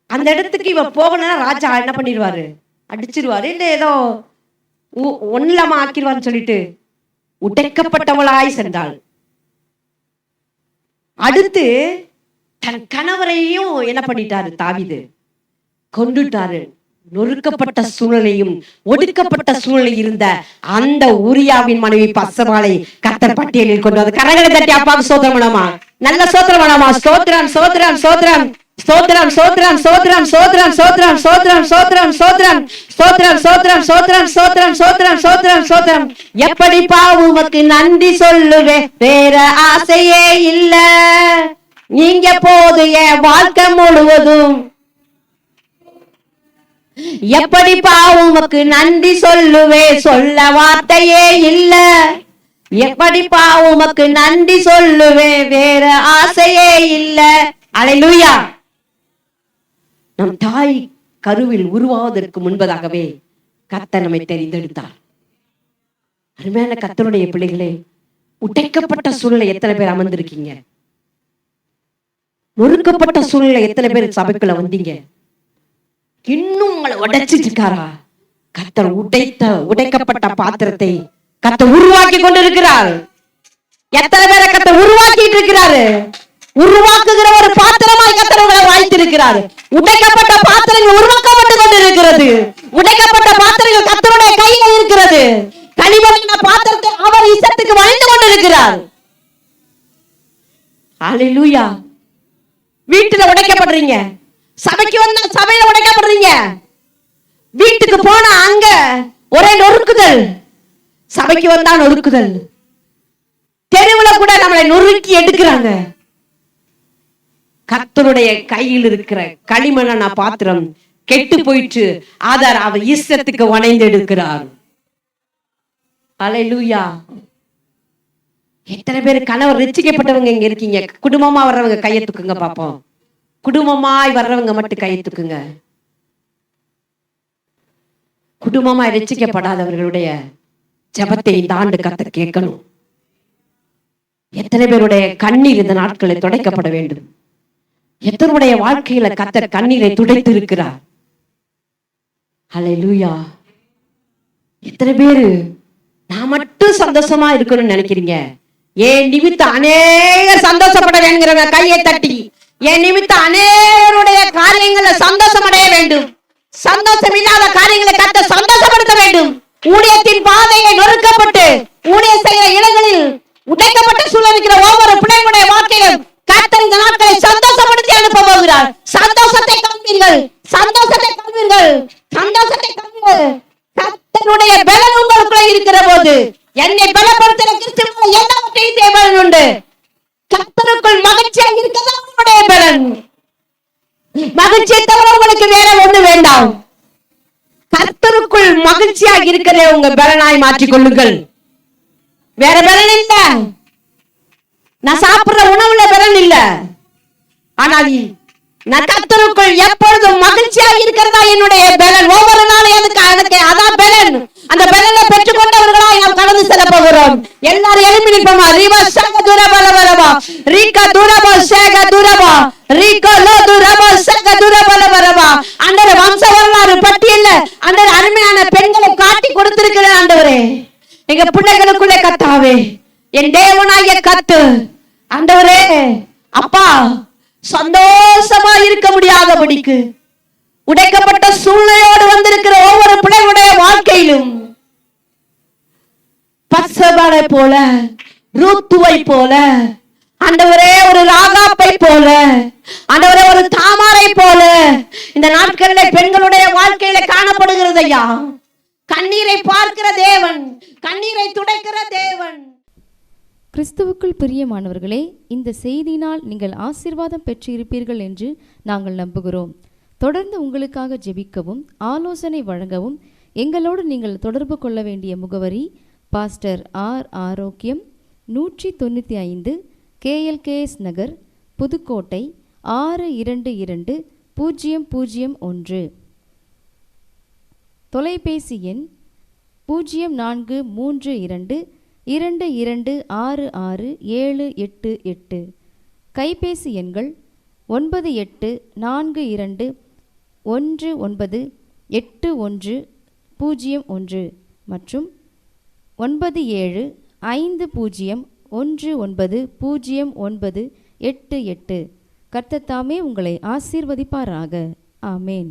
அந்த இடத்துக்கு இவ போகணும்னா ராஜா என்ன பண்ணிடுவாரு? அடிச்சிருவாரு, இல்ல ஏதோ ஒன்னில்லாம ஆக்கிடுவான்னு சொல்லிட்டு உடைக்கப்பட்டவளாய் சென்றாள். அடுத்து தன் கணவரையும் என்ன பண்ணிட்டாரு? தாவீது கொண்டுட்டாரு. நொறுக்கப்பட்ட சூழ்நிலையும் ஒடுக்கப்பட்ட சூழ்நிலை இருந்த அந்த உரியாவின் மனைவி பத்சபாளை கர்த்தர் பட்டியலில் கொண்டு வந்து கரங்களை தட்டி அப்பாவுக்கு சோத்திரம் பண்ணாமா? நல்ல சோத்திரம் பண்ணாமா? ஸ்தோத்திரம் ஸ்தோத்திரம் ஸ்தோத்திரம் ஸ்தோத்திரம் ஸ்தோத்திரம் ஸ்தோத்திரம் ஸ்தோத்திரம் ஸ்தோத்திரம் ஸ்தோத்திரம் ஸ்தோத்திரம் ஸ்தோத்திரம் ஸ்தோத்திரம் ஸ்தோத்திரம் ஸ்தோத்திரம் ஸ்தோத்திரம் ஸ்தோத்திரம் ஸ்தோத்திரம் ஸ்தோத்திரம். எப்படிப்பா உமக்கு நன்றி சொல்லுவேன், வேற ஆசையே இல்ல, நீங்க போது என் வாழ்க்கை முழுவதும். எப்படிப்பா உமக்கு நன்றி சொல்லுவேன், சொல்ல வார்த்தையே இல்ல, எப்படிப்பா உமக்கு நன்றி சொல்லுவேன், வேற ஆசையே இல்ல. அல்லேலூயா. நம் தாய் கருவில் உருவாவதற்கு முன்பதாகவே கர்த்தர் நம்மை தெரிந்தெடுத்தார். அருமையான கர்த்தருடைய பிள்ளைகளே, உடைக்கப்பட்ட சூழ்நிலை எத்தனை பேர் அமர்ந்திருக்கீங்க? நொறுக்கப்பட்ட சூழ்நிலை எத்தனை பேர் சபைக்குள்ள வந்தீங்க? இன்னும் உங்களை உடைச்சிட்டு இருக்காரா? கர்த்தர் உடைக்கப்பட்ட பாத்திரத்தை கர்த்தர் உருவாக்கி கொண்டிருக்கிறார். எத்தனை பேரை கர்த்தர் உருவாக்கிட்டு இருக்கிறாரு? உருவாக்குகிற ஒரு பாத்திரமாய் கர்த்தர் உங்களை வாய்த்திருக்கிறார். உடைக்கப்பட்ட பாத்திரங்கள் உருவாக்கப்பட்டு கொண்டிருக்கிறது. உடைக்கப்பட்ட பாத்திரங்கள் கர்த்தருடைய கையில இருக்கிறது. கனிமணின பாத்திரத்தை அவர் இசத்துக்கு வழிந்து கொண்டிருக்கிறார். அல்லேலூயா. வீட்டுல உடைக்கப்படுறீங்க, சபைக்கு வந்தா சபையில உடைக்கப்படுறீங்க, வீட்டுக்கு போனா அங்க ஒரே நொறுக்குதல், சபைக்கு வந்தா நொறுக்குதல், தெருவுல கூட நம்மளை நொறுக்கி எடுக்கிறாங்க. கர்த்தருடைய கையில் இருக்கிற களிமண்ண பாத்திரம் கெட்டு போயிட்டு ஆதார் அவர் இஷ்டத்துக்கு வணைந்து எடுக்கிறார். அல்லேலூயா. எத்தனை பேர் கணவர் ரட்சிக்கப்பட்டவங்க இங்க இருக்கீங்க? குடும்பமா வர்றவங்க கையை தூக்குங்க பாப்போம். குடும்பமாய் வர்றவங்க மட்டும் கையை தூக்குங்க. குடும்பமாய் ரட்சிக்கப்படாதவர்களுடைய ஜெபத்தை இந்த ஆண்டு கர்த்தர் கேட்கணும். எத்தனை பேருடைய கண்ணீர் இந்த நாட்களில் துடைக்கப்பட வேண்டும்? எத்தனுடைய வாழ்க்கையில கர்த்தர் கண்ணீரை துடைத்து இருக்கிறார்? அல்லேலூயா. எத்தனை பேரு நான் மட்டும் சந்தோஷமா இருக்கணும்னு நினைக்கிறீங்க? என் நிமித்த அநேக சந்தோஷப்பட வேண்டுங்கிறவங்க கையை தட்டி, என் நிமித்த அநேகருடைய காரியங்களை சந்தோஷம் அடைய வேண்டும். சந்தோஷம் இல்லாத காரியங்களை கர்த்தர் சந்தோஷப்படுத்த வேண்டும். ஊழியத்தின் பாதையை நொறுக்கப்பட்டு ஊழிய செய்கிற இடங்களில் உடைக்கப்பட்ட சூழலிக்கிற ஒவ்வொரு பிள்ளைகளுடைய வாழ்க்கையிலும் கர்த்தர் இந்த நாட்களை சந்தோஷப்படுத்தி அனுப்ப போகிறார். சந்தோஷத்தை காண்பீர்கள், சந்தோஷத்தை காண்பீர்கள், சந்தோஷத்தை காண்பீர்கள். கர்த்தருடைய பலன் உங்களுக்குள்ள இருக்கிற போது என்னை பலப்படுத்துகிற கிறிஸ்துவுக்குள்ள எல்லாவற்றையும் தேவன் உண்டு. கர்த்தருக்குள் மகிழ்ச்சியாக இருக்கதான் உங்களுடைய பலன். மகிழ்ச்சியை தவிர உங்களுக்கு வேற ஒண்ணு வேண்டாம். கர்த்தருக்குள் மகிழ்ச்சியாக இருக்கிற உங்க பலனாய் மாற்றிக் கொள்ளுங்கள். வேற பலன் இல்ல. நான் சாப்பிடுற உணவுல பலன் இல்ல. ஆனால் நான் கர்த்தருக்குள் எப்பொழுதும் மகிழ்ச்சியாக இருக்கிறதா என்னுடைய பலன். ஒவ்வொரு நாளும் எனக்கு அதான் பலன். அந்த பலனை பெற்றுக் கொண்டவர்களாய் நாம் கடந்து செல்ல போகிறோம். எல்லாரும் எழுப்பி நிற்போமா? ரீவா சேக துரபலபரபா, ரீகா துரபா சேக துரபா, ரீகா லோ துரபா சேக துரபலபரபா. ஆண்டவரே, வம்ச வரலாறு பட்டியல்ல ஆண்டவரே அருமையான பெண்களை காட்டி கொடுத்திருக்கிற ஆண்டவரே, எங்க பிள்ளைகளுக்குள்ளே கர்த்தாவே, என் தேவனாகிய கர்த்தர் ஆண்டவரே, அப்பா, சந்தோஷமா இருக்க முடியாதபடிக்கு உடைக்கப்பட்ட சூழ்நிலையோடு வந்திருக்கிற ஒவ்வொரு பிள்ளைகளுடைய வாழ்க்கையிலும் பத்சபாளை போல, ரூத்துவை போல, ஆண்டவரே ஒரு ராகாப்பை போல, ஆண்டவரே ஒரு தாமாரை போல இந்த நாட்களில் பெண்களுடைய வாழ்க்கையில காணப்படுகிறது ஐயா. கண்ணீரை பார்க்கிற தேவன், கண்ணீரை துடைக்கிற தேவன். கிறிஸ்துவுக்குள் பிரியமானவர்களே, இந்த செய்தியினால் நீங்கள் ஆசீர்வாதம் பெற்றிருப்பீர்கள் என்று நாங்கள் நம்புகிறோம். தொடர்ந்து உங்களுக்காக ஜெபிக்கவும் ஆலோசனை வழங்கவும் எங்களோடு நீங்கள் தொடர்பு கொள்ள வேண்டிய முகவரி: பாஸ்டர் ஆர். ஆரோக்கியம், 195 KLKS நகர், புதுக்கோட்டை 622001. தொலைபேசி எண் 043222667888. கைபேசி எண்கள் 9842198101 மற்றும் 9750190988. கர்த்தர் தாமே உங்களை ஆசீர்வதிப்பாராக. ஆமேன்.